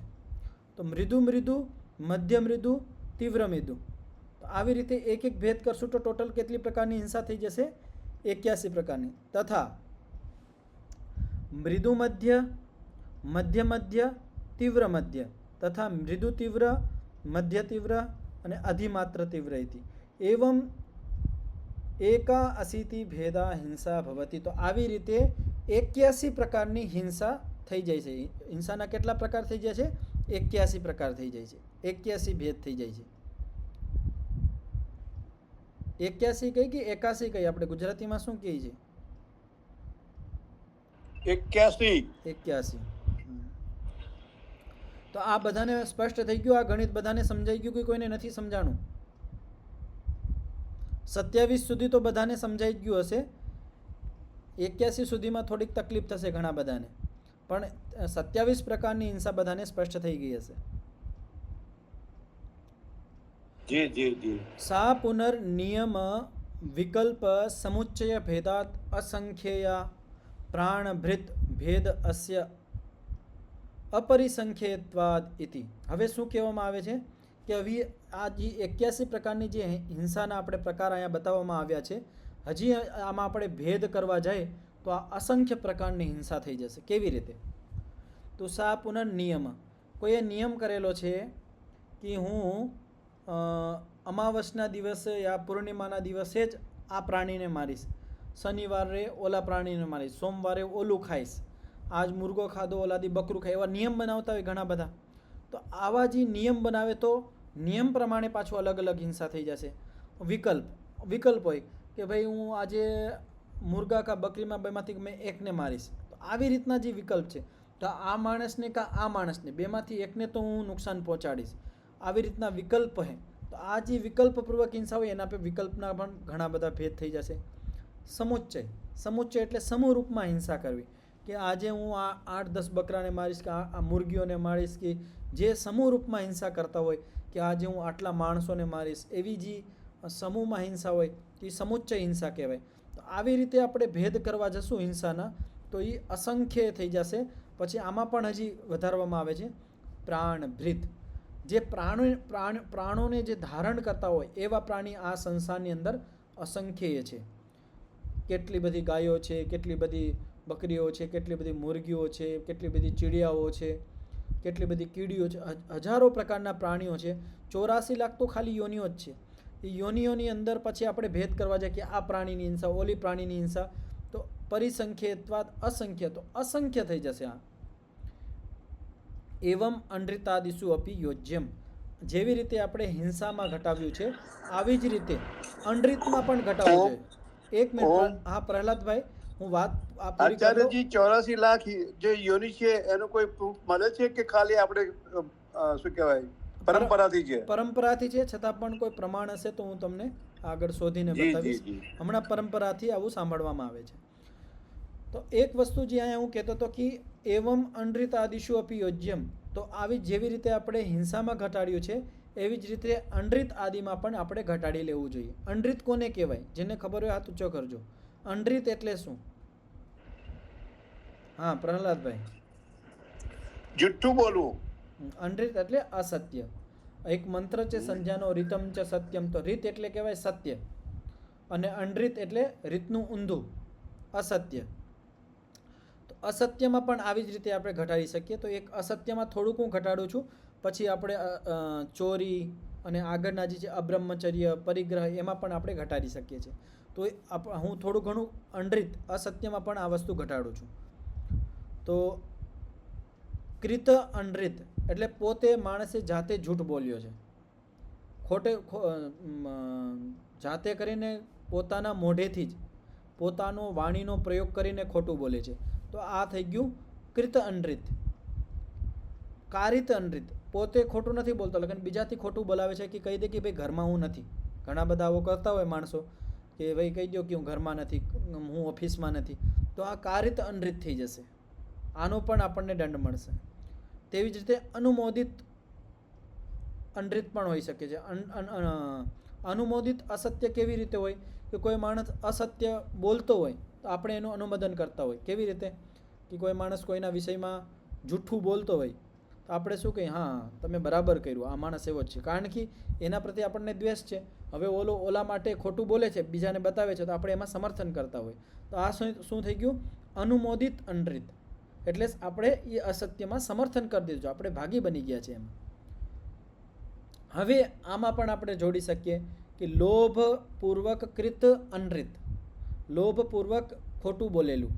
તો મૃદુ મધ્ય મૃદુ, તીવ્ર મૃદુ. તો આવી રીતે એક ભેદ કરશું તો ટોટલ કેટલી પ્રકારની હિંસા થઈ જશે? 81 પ્રકારની. તથા મૃદુ મધ્ય, મધ્ય તીવ્ર મધ્ય તથા મૃદુ તીવ્ર, મધ્ય તીવ્ર અને અધિમાત્ર તીવ્ર ઇતિ એવમ એકા અશીતિ ભેદા હિંસા ભવતી. તો આવી રીતે 81 પ્રકારની હિંસા થઈ જાય છે. હિંસાના કેટલા પ્રકાર થઈ જાય છે? 81 પ્રકાર થઈ જાય છે. 81 ભેદ થઈ જાય છે. 81 કઈ કે 81 કઈ? આપણે ગુજરાતીમાં શું કહીએ છીએ? 81. તો આ બધાને સ્પષ્ટ થઈ ગયું? આ ગણિત બધાને સમજાઈ ગયું કે કોઈને નથી સમજાણું? 27 સુધી તો બધાને સમજાઈ જ ગયું હશે. 81 સુધીમાં થોડીક તકલીફ થશે ઘણા બધાને, પણ 27 પ્રકારની હિંસા બધાને સ્પષ્ટ થઈ ગઈ હશે. જી જી જી. સા પુનર નિયમ વિકલ્પ સમુચ્ચય ભેદાત અસંખ્યેયા પ્રાણ ભૃત ભેદ અસ્ય અપરિસંખ્યેયત્વાદ ઇતિ. હવે શું કહેવામાં આવે છે કે હવે આ જે 81 પ્રકારની જે હિંસાના આપણે પ્રકાર અહીંયા બતાવવામાં આવ્યા છે, હજી આમાં આપણે ભેદ કરવા જાય તો આ અસંખ્ય પ્રકારની હિંસા થઈ જશે. કેવી રીતે? તો સા પુનઃ નિયમ, કોઈએ નિયમ કરેલો છે કે હું અમાવસના દિવસે યા પૂર્ણિમાના દિવસે જ આ પ્રાણીને મારીશ, શનિવારે ઓલા પ્રાણીને મારીશ, સોમવારે ઓલું ખાઈશ, આજ મુર્ગો ખાધો ઓલાદી બકરું ખાય, એવા નિયમ બનાવતા હોય ઘણા બધા. તો આવા જે નિયમ બનાવે તો નિયમ પ્રમાણે પાછું અલગ અલગ હિંસા થઈ જશે. વિકલ્પ હોય કે ભાઈ હું આજે મુર્ગા કા બકરીમાં બેમાંથી મેં એકને મારીશ, તો આવી રીતના જે વિકલ્પ છે, તો આ માણસને કા આ માણસને બેમાંથી એકને તો હું નુકસાન પહોંચાડીશ, આવી રીતના વિકલ્પ છે. તો આ જે વિકલ્પપૂર્વક હિંસા હોય એના પર વિકલ્પના પણ ઘણા બધા ભેદ થઈ જશે. સમુચ્ચય એટલે સમૂહ રૂપમાં હિંસા કરવી, કે આજે હું આ 8-10 બકરાને મારીશ કે આ મુરગીઓને મારીશ, કે જે સમૂહ રૂપમાં હિંસા કરતા હોય કે આજે હું આટલા માણસોને મારીશ, એવી જે સમૂહમાં હિંસા હોય એ સમુચ્ચય હિંસા કહેવાય. તો આવી રીતે આપણે ભેદ કરવા જશું હિંસાના તો એ અસંખ્ય થઈ જશે. પછી આમાં પણ હજી વધારવામાં આવે છે પ્રાણ ભૃત, જે પ્રાણોને જે ધારણ કરતા હોય એવા પ્રાણી આ સંસારની અંદર અસંખ્ય છે. કેટલી બધી ગાયો છે, કેટલી બધી બકરીઓ છે, કેટલી બધી મુરગીઓ છે, કેટલી બધી ચીડિયાઓ છે, કેટલી બધી કીડીઓ છે, હજારો પ્રકારના પ્રાણીઓ છે. 84 લાખ તો ખાલી યોનિઓ જ છે. એ યોનિઓની અંદર પછી આપણે ભેદ કરવા જાય કે આ પ્રાણીની હિંસા, ઓલી પ્રાણીની હિંસા, તો પરિસંખ્યેત્વાદ અસંખ્ય, તો અસંખ્ય થઈ જશે. આ એવમ અનૃતાદિષુ અપી યોજ્યમ, જેવી રીતે આપણે હિંસામાં ઘટાવ્યું છે આવી જ રીતે અનૃતમાં પણ ઘટાડવું જોઈએ. એક મિનિટ, હા પ્રહલાદભાઈ, હું વાત આચાર્યજી 84 લાખ જે યોનિ છે એનો કોઈ પ્રૂફ મળે છે કે ખાલી આપણે શું કહેવાય પરંપરાથી છે? પરંપરાથી છે, છતાં પણ કોઈ પ્રમાણ હશે તો હું તમને આગળ શોધીને બતાવીશ. હમણાં પરંપરાથી આવું સાંભળવામાં આવે છે. તો એક વસ્તુ જે અહીંયા હું કહેતો હતો કે એવમ અનૃત આદિશુ અપી યોજ્યમ, તો આવી જેવી રીતે આપણે હિંસામાં ઘટાડ્યું છે એવી જ રીતે અનૃત આદિમાં પણ આપણે ઘટાડી લેવું જોઈએ. અનૃત કોને કહેવાય? જેને ખબર હોય હાથ ઊંચો કરજો. અનૃત એટલે શું? હા પ્રહલાદભાઈ. જુઠ્ઠું બોલવું. અનૃત એટલે અસત્ય. એક મંત્ર છે સંધ્યાનો, રીતમ ચ સત્યમ, તો રીત એટલે કહેવાય સત્ય, અને અનૃત એટલે રીતનું ઊંધું, અસત્ય. તો અસત્યમાં પણ આવી જ રીતે આપણે ઘટાડી શકીએ. તો એક અસત્યમાં થોડુંક હું ઘટાડું છું, પછી આપણે ચોરી અને આગળના જે છે અબ્રહ્મચર્ય, પરિગ્રહ, એમાં પણ આપણે ઘટાડી શકીએ છીએ. તો હું થોડું ઘણું અનૃત અસત્યમાં પણ આ વસ્તુ ઘટાડું છું. તો કૃત અનૃત એટલે પોતે માણસે જાતે જૂઠ બોલ્યો છે, જાતે કરીને પોતાના મોઢેથી જ પોતાનો વાણીનો પ્રયોગ કરીને ખોટું બોલે છે. તો આ થઈ ગયું કૃત અનૃત. કારિત અનૃત, પોતે ખોટું નથી બોલતો લેકિન બીજાથી ખોટું બોલાવે છે, કે કહી દે કે ભાઈ ઘરમાં હું નથી. ઘણા બધા આવો કરતા હોય માણસો કે ભાઈ કહી દો કે હું ઘરમાં નથી, હું ઓફિસમાં નથી. તો આ કારિત અનૃત થઈ જશે. આનો પણ આપણને દંડ મળશે. તેવી જ રીતે અનુમોદિત અનૃત પણ હોઈ શકે છે. અનુમોદિત અસત્ય કેવી રીતે હોય કે કોઈ માણસ અસત્ય બોલતો હોય તો આપણે એનું અનુમોદન કરતા હોય. કેવી રીતે કે કોઈ માણસ કોઈના વિષયમાં જૂઠું બોલતો હોય તો આપણે શું કહીએ, હા તમે બરાબર કર્યું, આ માણસ એવો જ છે, કારણ કે એના પ્રત્યે આપણને દ્વેષ છે. હવે ઓલા માટે ખોટું બોલે છે, બીજાને બતાવે છે, તો આપણે એમાં સમર્થન કરતા હોય. તો આ શું થઈ ગયું? અનુમોદિત અનૃત. એટલે આપણે એ અસત્યમાં સમર્થન કરી દીધું, આપણે ભાગી બની ગયા છે એમાં. હવે આમાં પણ આપણે જોડી શકીએ કે લોભપૂર્વક કૃત અનૃત, લોભપૂર્વક ખોટું બોલેલું,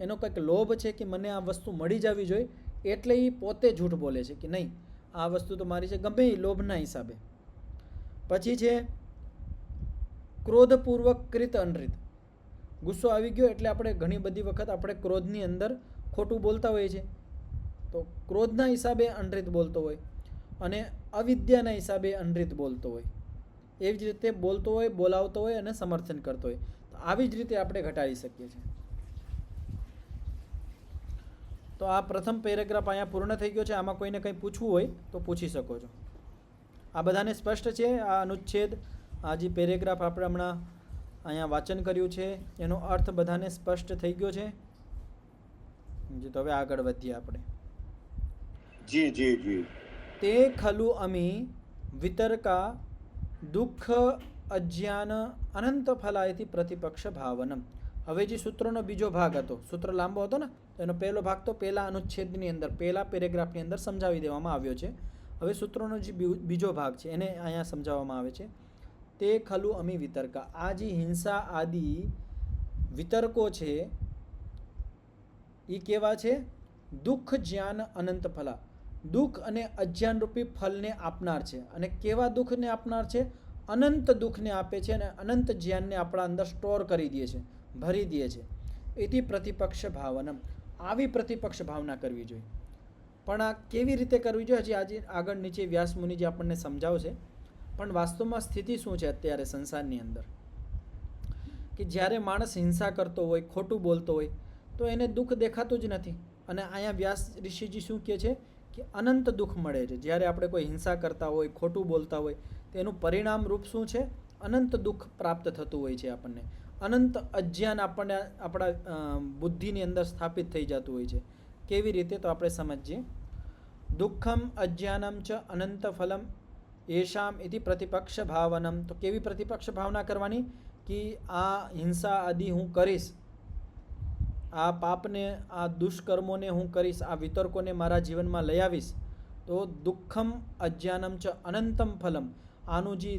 એનો કંઈક લોભ છે કે મને આ વસ્તુ મળી જવી જોઈએ એટલે એ પોતે જૂઠ બોલે છે કે નહીં આ વસ્તુ તો મારી છે, ગમે એ લોભના હિસાબે. પછી છે ક્રોધપૂર્વક કૃત અનૃત, ગુસ્સો આવી ગયો એટલે આપણે ઘણી બધી વખત આપણે ક્રોધની અંદર ખોટું બોલતા હોઈએ છીએ, તો ક્રોધના હિસાબે અનૃત બોલતો હોય અને અવિદ્યાના હિસાબે અનૃત બોલતો હોય, એવી જ રીતે બોલતો હોય, બોલાવતો હોય અને સમર્થન કરતો હોય. તો આવી જ રીતે આપણે ઘટાડી શકીએ છીએ. તો આ પ્રથમ પેરેગ્રાફ અહીંયા પૂર્ણ થઈ ગયો છે. આમાં કોઈને કંઈ પૂછવું હોય તો પૂછી શકો છો. આ બધાને સ્પષ્ટ છે આ અનુચ્છેદ, આ જે પેરેગ્રાફ આપણે હમણાં અહીંયા વાંચન કર્યું છે એનો અર્થ બધાને સ્પષ્ટ થઈ ગયો છે? તો હવે આગળ વધીએ આપણે. જી જી જી. તે ખલુ અમી વિતર્કા દુઃખ અજ્ઞાન અનંત ફલાયથી પ્રતિપક્ષ ભાવનમ. હવે જે સૂત્રનો બીજો ભાગ હતો, સૂત્ર લાંબો હતો ને, એનો પહેલો ભાગ તો પહેલા અનુચ્છેદની અંદર, પહેલા પેરેગ્રાફની અંદર સમજાવી દેવામાં આવ્યો છે. હવે સૂત્રનો જે બીજો ભાગ છે એને અહીંયા સમજાવવામાં આવે છે. તે ખલુ અમી વિતર્કા, આ જે હિંસા આદિ વિતર્કો છે એ કેવા છે? દુઃખ જ્ઞાન અનંત ફલા, દુઃખ અને અજ્ઞાન રૂપી ફલને આપનાર છે. અને કેવા દુઃખને આપનાર છે? અનંત દુઃખને આપે છે અને અનંત જ્ઞાનને આપણા અંદર સ્ટોર કરી દે છે, ભરી દે છે. એથી પ્રતિપક્ષ ભાવનમ, આવી પ્રતિપક્ષ ભાવના કરવી જોઈએ. પણ આ કેવી રીતે કરવી જોઈએ હજી આજે આગળ નીચે વ્યાસ મુનિજી આપણને સમજાવશે. પણ વાસ્તવમાં સ્થિતિ શું છે અત્યારે સંસારની અંદર કે જ્યારે માણસ હિંસા કરતો હોય, ખોટું બોલતો હોય તો એને દુઃખ દેખાતું જ નથી. અને અહીંયા વ્યાસ ઋષિજી શું કહે છે કે અનંત દુઃખ મળે છે. જ્યારે આપણે કોઈ હિંસા કરતા હોય, ખોટું બોલતા હોય તો એનું પરિણામ રૂપ શું છે? અનંત દુઃખ પ્રાપ્ત થતું હોય છે આપણને. અનંત અજ્ઞાન આપણને આપણા બુદ્ધિની અંદર સ્થાપિત થઈ જતું હોય છે. કેવી રીતે? તો આપણે સમજીએ. દુઃખમ અજ્ઞાનમ ચ અનંત ફલમ એશામ ઇતિ પ્રતિપક્ષ ભાવનમ. તો કેવી પ્રતિપક્ષ ભાવના કરવાની? કે આ હિંસા આદિ હું કરીશ, આ પાપને, આ દુષ્કર્મોને હું કરીશ, આ વિતર્કોને મારા જીવનમાં લઈ આવીશ તો દુઃખમ અજ્ઞાનમ ચ અનંતમ ફલમ, આનું જે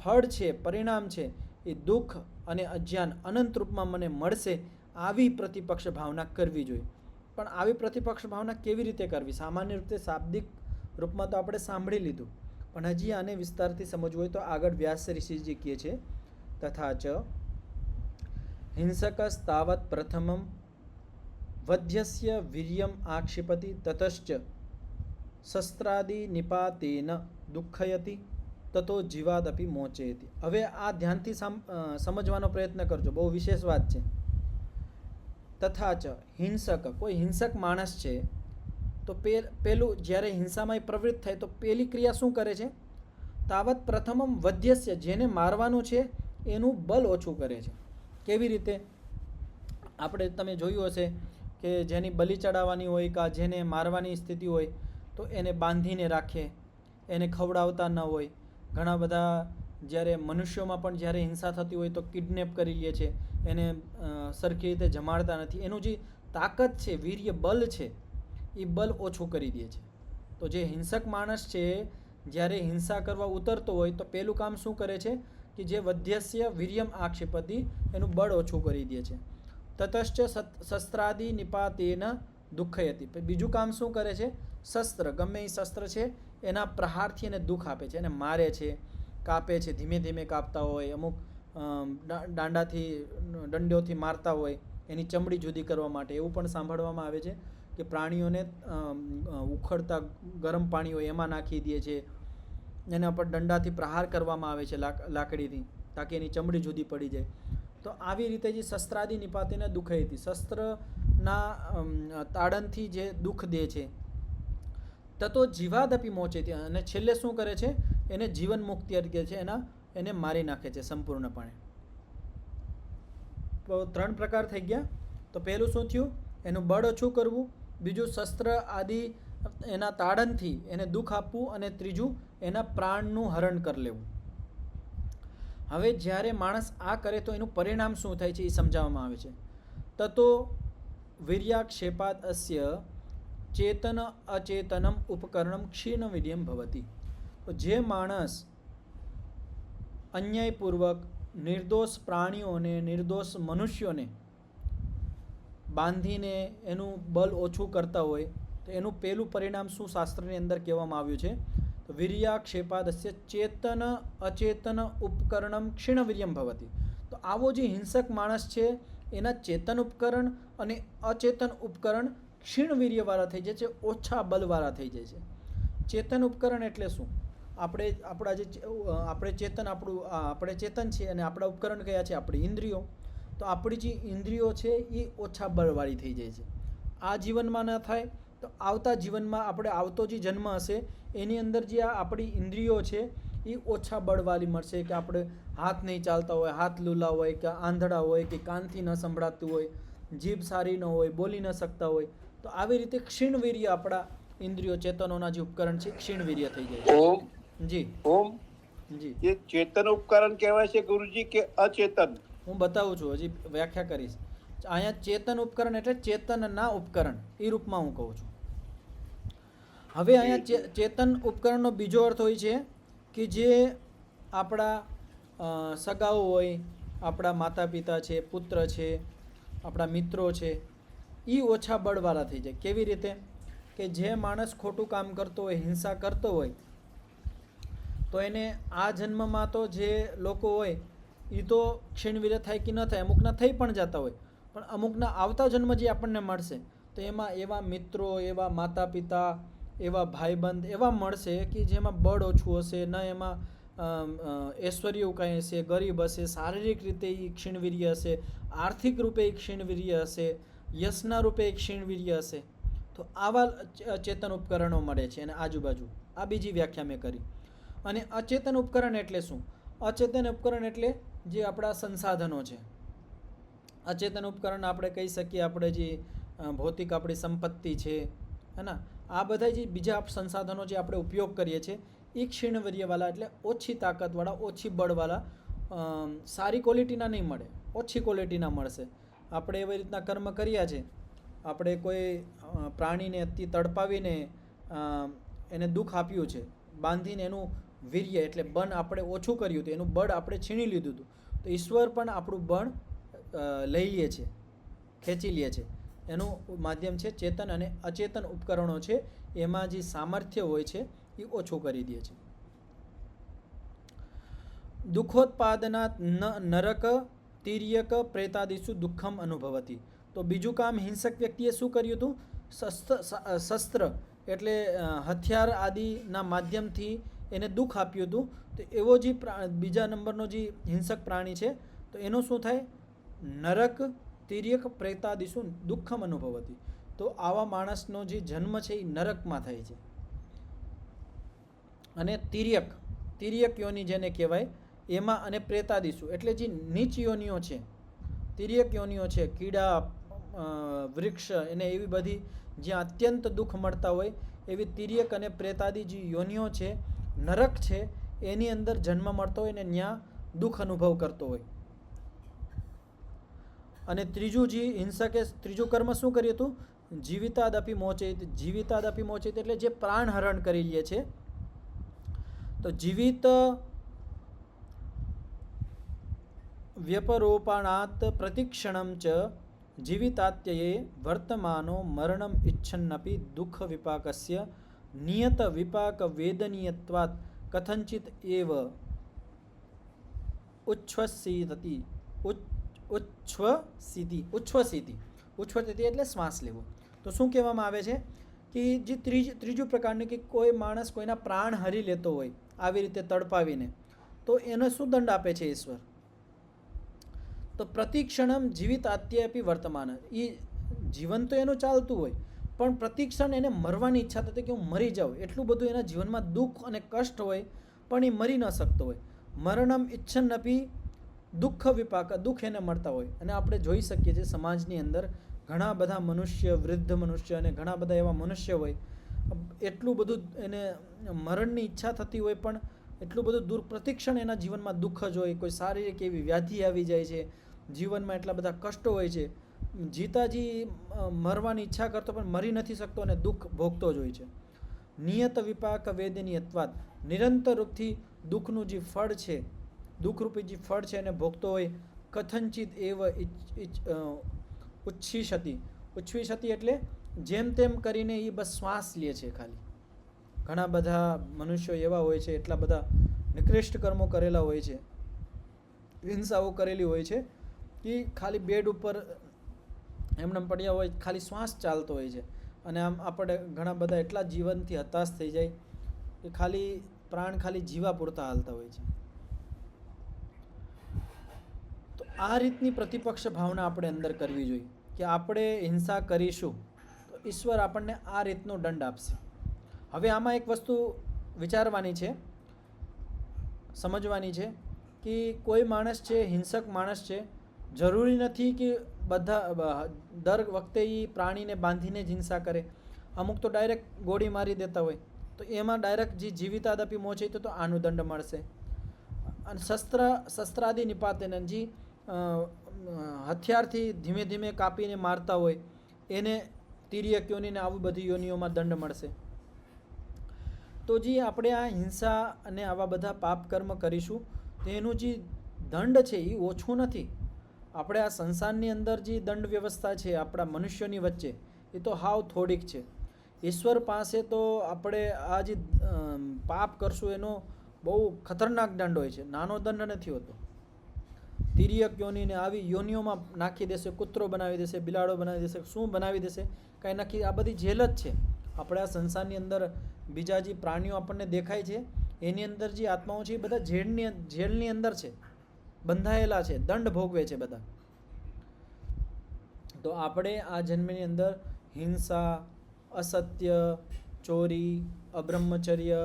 ફળ છે, પરિણામ છે એ દુઃખ અને અજ્ઞાન અનંત રૂપમાં મને મળશે. આવી પ્રતિપક્ષ ભાવના કરવી જોઈએ. પણ આવી પ્રતિપક્ષ ભાવના કેવી રીતે કરવી? સામાન્ય રીતે શાબ્દિક રૂપમાં તો આપણે સાંભળી લીધું, પણ હજી આને વિસ્તારથી સમજવું હોય તો આગળ વ્યાસ ઋષિજી કહે છે તથા ચ હિંસકસ્તાવત પ્રથમમ વધ્યસ્ય વીર્યમ આક્ષિપતિ તતશ્ચ શસ્ત્રાદિ નિપાતેન દુઃખયતિ તતો જીવાદપી મોચેતી. હવે આ ધ્યાનથી સમજવાનો પ્રયત્ન કરજો, બહુ વિશેષ વાત છે. તથા ચ હિંસક, કોઈ હિંસક માણસ છે તો પેલું જ્યારે હિંસામાં પ્રવૃત્ત થાય તો પેલી ક્રિયા શું કરે છે? તાવત પ્રથમમ વધ્યસ્ય, જેને મારવાનું છે એનું બલ ઓછું કરે છે. કેવી રીતે? આપણે તમે જોયું હશે કે જેની બલિ ચડાવવાની હોય કે જેને મારવાની સ્થિતિ હોય તો એને બાંધીને રાખે, એને ખવડાવતા ન હોય. ઘણા બધા જ્યારે મનુષ્યોમાં પણ જ્યારે હિંસા થતી હોય તો કિડનેપ કરી લે છે, એને સરખી રીતે જમાડતા નથી. એનું જે તાકાત છે, વીર્ય, બલ છે એ બલ ઓછું કરી દે છે. તો જે હિંસક માણસ છે જ્યારે હિંસા કરવા ઉતરતો હોય તો પહેલું કામ શું કરે છે કે જે વધ્યસ્ય વીર્યમ આક્ષિપતિ, એનું બળ ઓછું કરી દે છે. તતશ્ચ શસ્ત્રાદિ નિપાતેન દુઃખયતિ, બીજું કામ શું કરે છે? શસ્ત્ર, ગમે એ શસ્ત્ર છે એના પ્રહારથી એને દુઃખ આપે છે, એને મારે છે, કાપે છે, ધીમે ધીમે કાપતા હોય, અમુક દંડોથી મારતા હોય એની ચમડી જુદી કરવા માટે. એવું પણ સાંભળવામાં આવે છે કે પ્રાણીઓને ઉખડતા ગરમ પાણી હોય એમાં નાખી દે છે, એના પર દંડાથી પ્રહાર કરવામાં આવે છે લાકડીથી, તાકી એની ચમડી જુદી પડી જાય. તો આવી રીતે જે શસ્ત્રાદિ નિપાતેને દુઃખયતી, શસ્ત્રના તાડનથી જે દુઃખ દે છે. તતો જીવાદપી મોચેતી, અને છેલ્લે શું કરે છે? એને જીવન મુક્તિ અટકે છે, એને મારી નાખે છે સંપૂર્ણપણે. તો 3 પ્રકાર થઈ ગયા. તો પહેલું શું થયું? એનું બળ ઓછું કરવું. બીજું શસ્ત્ર આદિ એના તાડનથી એને દુઃખ આપવું. અને ત્રીજું એના પ્રાણનું હરણ કરી લેવું. હવે જ્યારે માણસ આ કરે તો એનું પરિણામ શું થાય છે એ સમજાવવામાં આવે છે. તતો વીર્યાક્ષેપાદ અસ્ય ચેતન અચેતનમ ઉપકરણમ ક્ષીણવીર્યમ ભવતી. તો જે માણસ અન્યાયપૂર્વક નિર્દોષ પ્રાણીઓને, નિર્દોષ મનુષ્યોને બાંધીને એનું બલ ઓછું કરતા હોય તો એનું પહેલું પરિણામ શું શાસ્ત્રની અંદર કહેવામાં આવ્યું છે? તો વીર્યાક્ષેપાદસ્ય ચેતન અચેતન ઉપકરણમ ક્ષીણવીર્યમ ભવતી. તો આવો જે હિંસક માણસ છે એના ચેતન ઉપકરણ અને અચેતન ઉપકરણ ક્ષીણવીર્યવાળા થઈ જાય છે, ઓછા બલવાળા થઈ જાય છે. ચેતન ઉપકરણ એટલે શું? આપણે ચેતન છીએ અને આપણા ઉપકરણ કયા છે? આપણી ઇન્દ્રિયો. તો આપણી જે ઇન્દ્રિયો છે એ ઓછા બળવાળી થઈ જાય છે. આ જીવનમાં ન થાય તો આવતા જીવનમાં આવતો જે જન્મ હશે એની અંદર જે આપણી ઇન્દ્રિયો છે એ ઓછા બળવાળી મળશે. કે આપણે હાથ નહીં ચાલતા હોય, હાથ લૂલા હોય, કે આંધળા હોય, કે કાનથી ન સંભળાતું હોય, જીભ સારી ન હોય, બોલી ન શકતા હોય. તો આવી રીતે ક્ષીણવીર્ય આપણા ઇન્દ્રિયો ચેતનોના જે ઉપકરણ છે ક્ષીણવીર્ય થઈ જાય છે. ઓમ જી ઓમ જી એ ચેતન ઉપકરણ કહેવાય છે ગુરુજી કે અચેતન? હું બતાવું છું, હજી વ્યાખ્યા કરીશ. અહીંયા ચેતન ઉપકરણ એટલે ચેતનના ઉપકરણ એ રૂપમાં હું કહું છું. હવે અહીંયા ચેતન ઉપકરણનો બીજો અર્થ હોય છે કે જે આપણા સગાઓ હોય, આપણા માતા પિતા છે, પુત્ર છે, આપણા મિત્રો છે, એ ઓછા બળવાળા થઈ જાય. કેવી રીતે? કે જે માણસ ખોટું કામ કરતો હોય, હિંસા કરતો હોય, તો એને આ જન્મમાં તો જે લોકો હોય એ તો ક્ષીણવીર્ય થાય કે ન થાય, અમુકના થઈ પણ જતા હોય, પણ અમુકના આવતા જન્મ જે આપણને મળશે તો એમાં એવા મિત્રો, એવા માતા પિતા, એવા ભાઈબંધ એવા મળશે કે જેમાં બળ ઓછું હશે, ન એમાં ઐશ્વર્ય કાંઈ હશે, ગરીબ હશે, શારીરિક રીતે એ ક્ષીણવીર્ય હશે, આર્થિક રૂપે એ ક્ષીણવીર્ય હશે, યશના રૂપે એ ક્ષીણવીર્ય હશે. તો આવા ચેતન ઉપકરણો મળે છે. અને આજુબાજુ આ બીજી વ્યાખ્યા મેં કરી. અને અચેતન ઉપકરણ એટલે શું? અચેતન ઉપકરણ એટલે જે આપણા સંસાધનો છે. અચેતન ઉપકરણ આપણે કહી શકીએ આપણે જે ભૌતિક આપણી સંપત્તિ છે, હે ને, આ બધા જે બીજા સંસાધનો જે આપણે ઉપયોગ કરીએ છીએ એ ક્ષીણવીર્યવાળા એટલે ઓછી તાકાતવાળા, ઓછી બળવાળા, સારી ક્વોલિટીના નહીં મળે, ઓછી ક્વોલિટીના મળશે. આપણે એવી રીતના કર્મ કર્યા છે, આપણે કોઈ પ્રાણીને અતિ તડપાવીને એને દુઃખ આપ્યું છે, બાંધીને એનું વીર્ય એટલે બળ આપણે ઓછું કર્યું હતું, એનું બળ આપણે છીણી લીધું હતું, તો ઈશ્વર પણ આપણું બળ લઈ લે છે, ખેંચી લે છે. એનું માધ્યમ છે ચેતન અને અચેતન ઉપકરણો છે. એમાં જે સામર્થ્ય હોય છે એ ઓછું કરી દે છે. દુઃખોત્પાદનાત નરક તિર્યક પ્રેતાદિષુ દુઃખમ અનુભવતી. તો બીજું કામ હિંસક વ્યક્તિએ શું કર્યું હતું? શસ્ત્ર એટલે હથિયાર આદિના માધ્યમથી એને દુઃખ આપ્યું હતું. તો એવો જે બીજા નંબરનો જે હિંસક પ્રાણી છે તો એનું શું થાય? નરક તિર્યક પ્રેતાદિષુ દુઃખમ અનુભવતી. તો આવા માણસનો જે જન્મ છે એ નરકમાં થાય છે. અને તિર્યક યોની જેને કહેવાય એમાં, અને પ્રેતાદિષુ એટલે જે નીચ યોનિઓ છે, તિર્યક યોનિઓ છે, કીડા, વૃક્ષ, એને એવી બધી જ્યાં અત્યંત દુઃખ મળતા હોય એવી તિર્યક અને પ્રેતાદિ જે યોનિઓ છે, નરક છે, એની અંદર જન્મ મળતો હોય ને ત્યાં દુઃખ અનુભવ કરતો હોય. અને ત્રીજું જે હિંસકે ત્રીજું કર્મ શું કર્યું હતું? જીવિતાદપી મોચિત. જીવિતાદપી મોચિત એટલે જે પ્રાણ હરણ કરી લે છે. તો જીવિત વ્યપરોપાણાત પ્રતિક્ષણમ ચ જીવિતાત્યયે વર્તમાનો મરણમ ઇચ્છન્નપી દુઃખ વિપાકસ્ય નિયત વિપાક વેદનીયત્વાત કથંચિત એવ ઉચ્છ્વસિતિ. ઉચ્છ્વસિતિ એટલે શ્વાસ લેવો. તો શું કહેવામાં આવે છે કે જે ત્રીજું પ્રકારનું કે કોઈ માણસ કોઈના પ્રાણ હરી લેતો હોય આવી રીતે તડપાવીને, તો એને શું દંડ આપે છે ઈશ્વર? તો પ્રતિક્ષણમ જીવિત આત્યપી વર્તમાન. એ જીવન તો એનું ચાલતું હોય પણ પ્રતિક્ષણ એને મરવાની ઈચ્છા થતી કે હું મરી જાઉં, એટલું બધું એના જીવનમાં દુઃખ અને કષ્ટ હોય પણ એ મરી ન શકતો હોય. મરણમ ઈચ્છન્નપી દુઃખ વિપાક, દુઃખ એને મળતા હોય. અને આપણે જોઈ શકીએ છીએ સમાજની અંદર ઘણા બધા મનુષ્ય, વૃદ્ધ મનુષ્ય અને ઘણા બધા એવા મનુષ્ય હોય, એટલું બધું એને મરણની ઈચ્છા થતી હોય પણ એટલું બધું દૂર પ્રતિક્ષણ એના જીવનમાં દુઃખ જ હોય. કોઈ શારીરિક એવી વ્યાધિ આવી જાય છે, જીવનમાં એટલા બધા કષ્ટો હોય છે, જીતાજી મરવાની ઈચ્છા કરતો પણ મરી નથી શકતો અને દુઃખ ભોગતો જ હોય છે. નિયત વિપાક વેદની અથવાત, નિરંતર રૂપથી દુઃખનું જે ફળ છે, દુઃખરૂપી જે ફળ છે એને ભોગતો હોય. કથનચિત એવ ઉચ્છિષતિ, ઉચ્છ્વિષતિ એટલે જેમ તેમ કરીને એ બસ શ્વાસ લે છે ખાલી. ઘણા બધા મનુષ્યો એવા હોય છે, એટલા બધા નિકૃષ્ટ કર્મો કરેલા હોય છે, હિંસાઓ કરેલી હોય છે કે ખાલી બેડ ઉપર એમને પડ્યા હોય, ખાલી શ્વાસ ચાલતો હોય છે. અને આમ આપણે ઘણા બધા એટલા જીવનથી હતાશ થઈ જાય કે ખાલી પ્રાણ ખાલી જીવા પૂરતા હાલતા હોય છે. તો આ રીતની પ્રતિપક્ષ ભાવના આપણે અંદર કરવી જોઈએ કે આપણે હિંસા કરીશું તો ઈશ્વર આપણને આ રીતનો દંડ આપશે. હવે આમાં એક વસ્તુ વિચારવાની છે, સમજવાની છે કે કોઈ માણસ છે, હિંસક માણસ છે, જરૂરી નથી કે બધા દર વખતે એ પ્રાણીને બાંધીને જ હિંસા કરે. અમુક તો ડાયરેક્ટ ગોળી મારી દેતા હોય, તો એમાં ડાયરેક્ટ જે જીવિતાદપી મોચે તો આનું દંડ મળશે. અને શસ્ત્રાદિ નિપાતેન, જે હથિયારથી ધીમે ધીમે કાપીને મારતા હોય એને તિર્યક યોનિને આવી બધી યોનિઓમાં દંડ મળશે. તો જે આપણે આ હિંસા અને આવા બધા પાપ કર્મ કરીશું તો એનું જે દંડ છે એ ઓછું નથી. આપણે આ સંસારની અંદર જે દંડ વ્યવસ્થા છે આપણા મનુષ્યોની વચ્ચે એ તો હાવ થોડીક છે. ઈશ્વર પાસે તો આપણે આ જે પાપ કરશું એનો બહુ ખતરનાક દંડ હોય છે, નાનો દંડ નથી હોતો. તિર્યક યોનિને આવી યોનિઓમાં નાખી દેશે, કૂતરો બનાવી દેશે, બિલાડો બનાવી દેશે, શું બનાવી દેશે કાંઈ નક્કી. આ બધી જેલ જ છે. આપણે આ સંસારની અંદર બીજા જે પ્રાણીઓ આપણને દેખાય છે એની અંદર જે આત્માઓ છે એ બધા જેલની અંદર છે, બંધાયેલા છે, દંડ ભોગવે છે બધા. તો આપણે આ જન્મની અંદર હિંસા, અસત્ય, ચોરી, અબ્રહ્મચર્ય,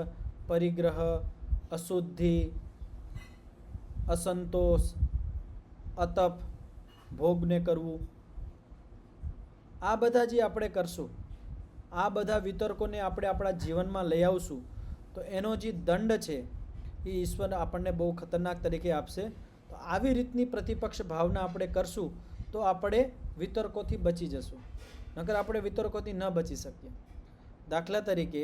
પરિગ્રહ, અશુદ્ધિ, અસંતોષ, અતપ, ભોગને કરવું, આ બધા જે આપણે કરશું, આ બધા વિતર્કોને આપણે આપણા જીવનમાં લઈ આવશું તો એનો જે દંડ છે એ ઈશ્વર આપણને બહુ ખતરનાક તરીકે આપશે. તો આવી રીતની પ્રતિપક્ષ ભાવના આપણે કરશું તો આપણે વિતર્કોથી બચી જશું, નકર આપણે વિતર્કોથી ન બચી શકીએ. દાખલા તરીકે,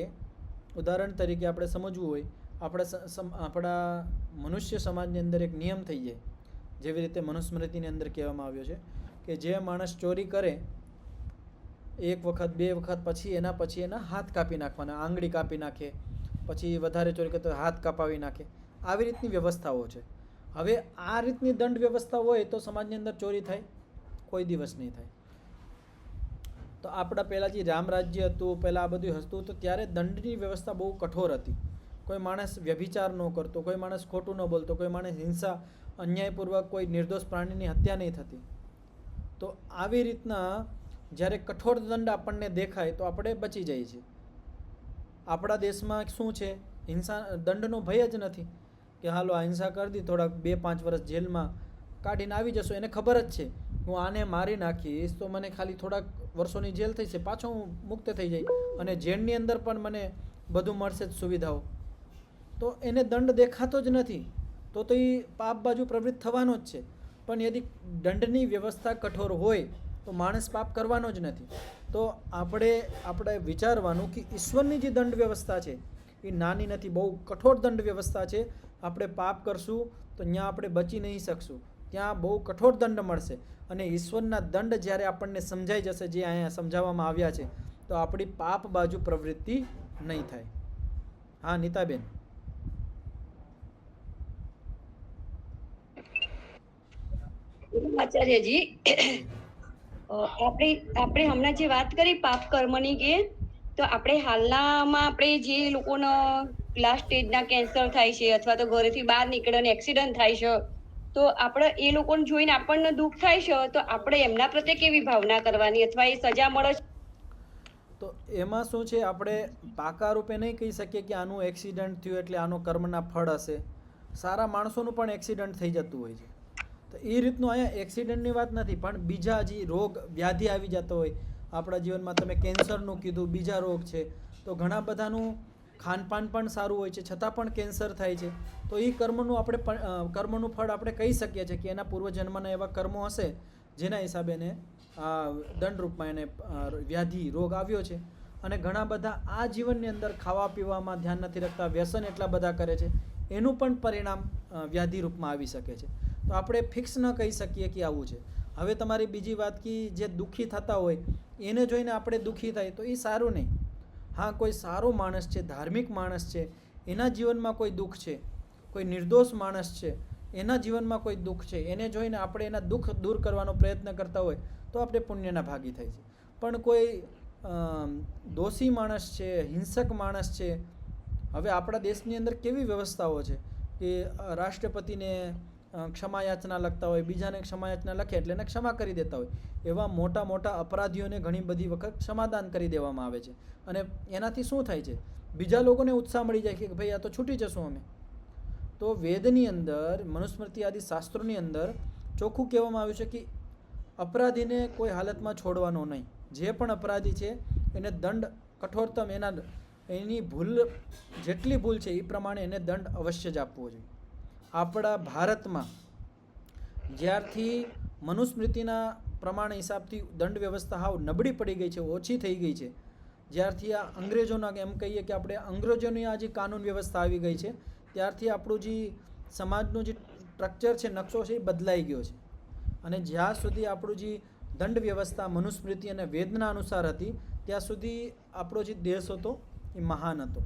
ઉદાહરણ તરીકે આપણે સમજવું હોય, આપણા મનુષ્ય સમાજની અંદર એક નિયમ થઈ જાય, જેવી રીતે મનુસ્મૃતિની અંદર કહેવામાં આવ્યો છે કે જે માણસ ચોરી કરે એક વખત, બે વખત, પછી એના હાથ કાપી નાખવાના, આંગળી કાપી નાખે, પછી વધારે ચોરી કરે તો હાથ કાપાવી નાખે. આવી રીતની વ્યવસ્થાઓ છે. હવે આ રીતની દંડ વ્યવસ્થા હોય તો સમાજની અંદર ચોરી થાય? કોઈ દિવસ નહીં થાય. તો આપણા પહેલાં જે રામ રાજ્ય હતું, પહેલાં આ બધું હતું તો ત્યારે દંડની વ્યવસ્થા બહુ કઠોર હતી. કોઈ માણસ વ્યભિચાર ન કરતો, કોઈ માણસ ખોટું ન બોલતો, કોઈ માણસ હિંસા, અન્યાયપૂર્વક કોઈ નિર્દોષ પ્રાણીની હત્યા નહીં થતી. તો આવી રીતના જ્યારે કઠોર દંડ આપણને દેખાય તો આપણે બચી જઈએ છીએ. આપણા દેશમાં શું છે, હિંસા દંડનો ભય જ નથી કે હાલો આ હિંસા કરી દી, થોડાક 2-5 વર્ષ જેલમાં કાઢીને આવી જશો. એને ખબર જ છે હું આને મારી નાખીશ તો મને ખાલી થોડાક વર્ષોની જેલ થઈ છે, પાછો હું મુક્ત થઈ જાય અને જેલની અંદર પણ મને બધું મળશે જ સુવિધાઓ. તો એને દંડ દેખાતો જ નથી તો એ પાપ બાજુ પ્રવૃત્ત થવાનો જ છે. પણ યદિ દંડની વ્યવસ્થા કઠોર હોય તો માણસ પાપ કરવાનો જ નથી. તો આપણે વિચારવાનું કે ઈશ્વરની જે દંડ વ્યવસ્થા છે એ નાની નથી, બહુ કઠોર દંડ વ્યવસ્થા છે. આપણે પાપ કરશું તો ત્યાં આપણે બચી નહીં શકશું, ત્યાં બહુ કઠોર દંડ મળશે. અને ઈશ્વરના દંડ જ્યારે આપણને સમજાઈ જશે, જે અહીંયા સમજાવવામાં આવ્યા છે, તો આપણી પાપ બાજુ પ્રવૃત્તિ નહીં થાય. હા નીતાબેન. આચાર્યજી, આપણે હમણાં જે વાત કરી પાપ કર્મની કે, તો આપણે હાલનામાં આપણે જે લોકોનો લાસ્ટ સ્ટેજના કેન્સર થાય છે અથવા તો ઘરેથી બહાર નીકળે અને એક્સિડન્ટ થાય છે, તો આપણે એ લોકોને જોઈને આપણને દુઃખ થાય છે, તો આપણે એમના પ્રત્યે કેવી ભાવના કરવાની અથવા એ સજા મળે છે? તો એમાં શું છે, આપણે પાકા રૂપે નહીં કહી શકીએ કે આનું એક્સિડન્ટ થયું એટલે આનો કર્મના ફળ હશે. સારા માણસોનું પણ એક્સિડન્ટ થઈ જતું હોય છે. તો એ રીતનું અહીંયા એક્સિડન્ટની વાત નથી, પણ બીજા જે રોગ વ્યાધિ આવી જતો હોય આપણા જીવનમાં, તમે કેન્સરનું કીધું, બીજા રોગ છે, તો ઘણા બધાનું ખાનપાન પણ સારું હોય છે છતાં પણ કેન્સર થાય છે. તો એ કર્મનું ફળ આપણે કહી શકીએ છીએ કે એના પૂર્વજન્મના એવા કર્મો હશે જેના હિસાબે એને આ દંડરૂપમાં એને વ્યાધિ રોગ આવ્યો છે. અને ઘણા બધા આ જીવનની અંદર ખાવા પીવામાં ધ્યાન નથી રાખતા, વ્યસન એટલા બધા કરે છે, એનું પણ પરિણામ વ્યાધિ રૂપમાં આવી શકે છે. તો આપણે ફિક્સ ન કહી શકીએ કે આવું છે. હવે તમારી બીજી વાત કે જે દુઃખી થતા હોય એને જોઈને આપણે દુઃખી થાય તો એ સારું નહીં. હા, કોઈ સારો માણસ છે, ધાર્મિક માણસ છે, એના જીવનમાં કોઈ દુઃખ છે, કોઈ નિર્દોષ માણસ છે એના જીવનમાં કોઈ દુઃખ છે, એને જોઈને આપણે એના દુઃખ દૂર કરવાનો પ્રયત્ન કરતા હોય તો આપણે પુણ્યના ભાગી થાય છે. પણ કોઈ દોષી માણસ છે, હિંસક માણસ છે, હવે આપણા દેશની અંદર કેવી વ્યવસ્થાઓ છે કે રાષ્ટ્રપતિને ક્ષમાયાચના લખતા હોય, બીજાને ક્ષમાયાચના લખે એટલે એને ક્ષમા કરી દેતા હોય. એવા મોટા મોટા અપરાધીઓને ઘણી બધી વખત ક્ષમાદાન કરી દેવામાં આવે છે. અને એનાથી શું થાય છે, બીજા લોકોને ઉત્સાહ મળી જાય કે ભાઈ આ તો છૂટી જશું અમે. તો વેદની અંદર, મનુસ્મૃતિ આદિ શાસ્ત્રોની અંદર ચોખ્ખું કહેવામાં આવ્યું છે કે અપરાધીને કોઈ હાલતમાં છોડવાનો નહીં. જે પણ અપરાધી છે એને દંડ કઠોરતમ એની ભૂલ જેટલી ભૂલ છે એ પ્રમાણે એને દંડ અવશ્ય જ આપવો જોઈએ. આપણા ભારતમાં જ્યારથી મનુસ્મૃતિના પ્રમાણ હિસાબથી દંડ વ્યવસ્થા હાવ નબળી પડી ગઈ છે, ઓછી થઈ ગઈ છે, જ્યારથી આ અંગ્રેજોના એમ કહીએ કે આપણે અંગ્રેજોની આ જે કાનૂન વ્યવસ્થા આવી ગઈ છે ત્યારથી આપણું જે સમાજનું જે સ્ટ્રક્ચર છે, નકશો છે એ બદલાઈ ગયો છે. અને જ્યાં સુધી આપણું જે દંડ વ્યવસ્થા મનુસ્મૃતિ અને વેદના અનુસાર હતી ત્યાં સુધી આપણો જે દેશ હતો એ મહાન હતો.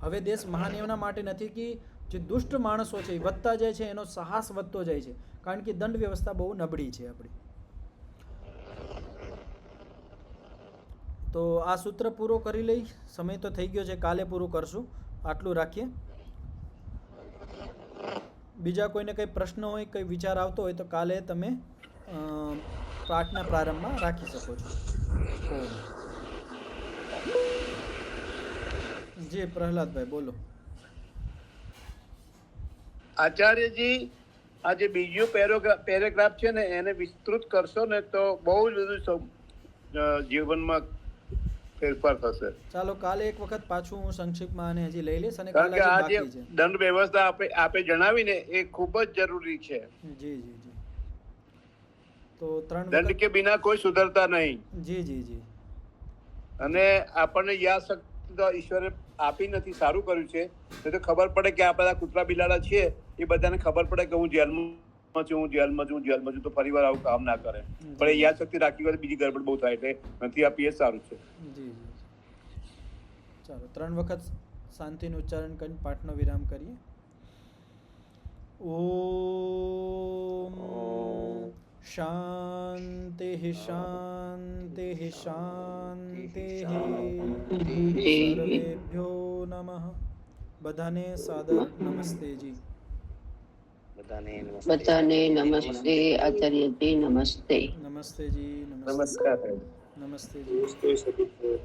હવે દેશ મહાન એના માટે નથી કે જે દુષ્ટ માણસો છે એ વધતા જાય છે, એનો સાહસ વધતો જાય છે, કારણ કે દંડ વ્યવસ્થા બહુ નબળી છે આપણી. તો આ સૂત્ર પૂરો કરી લઈ, સમય તો થઈ ગયો છે, કાલે પૂરું કરશું. આટલું રાખીએ. બીજા કોઈને કંઈ પ્રશ્ન હોય, કંઈ વિચાર આવતો હોય તો કાલે તમે પાઠના પ્રારંભમાં રાખી શકો છો. જી પ્રહલાદભાઈ બોલો. આચાર્યજી, આ જે બીજો પેરેગ્રાફ છે ને એને વિસ્તૃત કરશો ને તો બહુ જ બધું જીવનમાં ફેરફાર થશે. ચાલો કાલે એક વખત પાછું હું સંક્ષિપ્તમાં આને હજી લઈ લઈશ. અને કારણ કે આ જે બાકી છે દંડ વ્યવસ્થા આપે જણાવીને એ ખૂબ જ જરૂરી છે. જી જી જી. તો 3 દંડ કે બિના કોઈ સુધરતા નહીં. જી જી જી. અને આપણને યાદ શક્તિ તો ઈશ્વરે આપી નથી, સારું કર્યું છે. તો ખબર પડે કે આ બધા કૂતરા બિલાડા છે એ બધાને ખબર પડે કે હું જેલમાં છું, તો ફરી વાર આવું કામ ના કરે. પણ એ યાદ શક્તિ રાખી હોય બીજી ગડબડ બહુ થાય, એટલે નથી આપી એ સારું છે. જી જી. ચાલો 3 વખત શાંતિનું ઉચ્ચારણ કરીને પાઠનો વિરામ કરીએ. ઓમ શાંતિ શાંતિ શાંતિ. સર્વેભ્યો નમઃ. બધાને સાદર નમસ્તેજી. બધાને નમસ્તે આચાર્યજી. નમસ્તે. નમસ્તેજી. નમસ્કાર. નમસ્તેજી.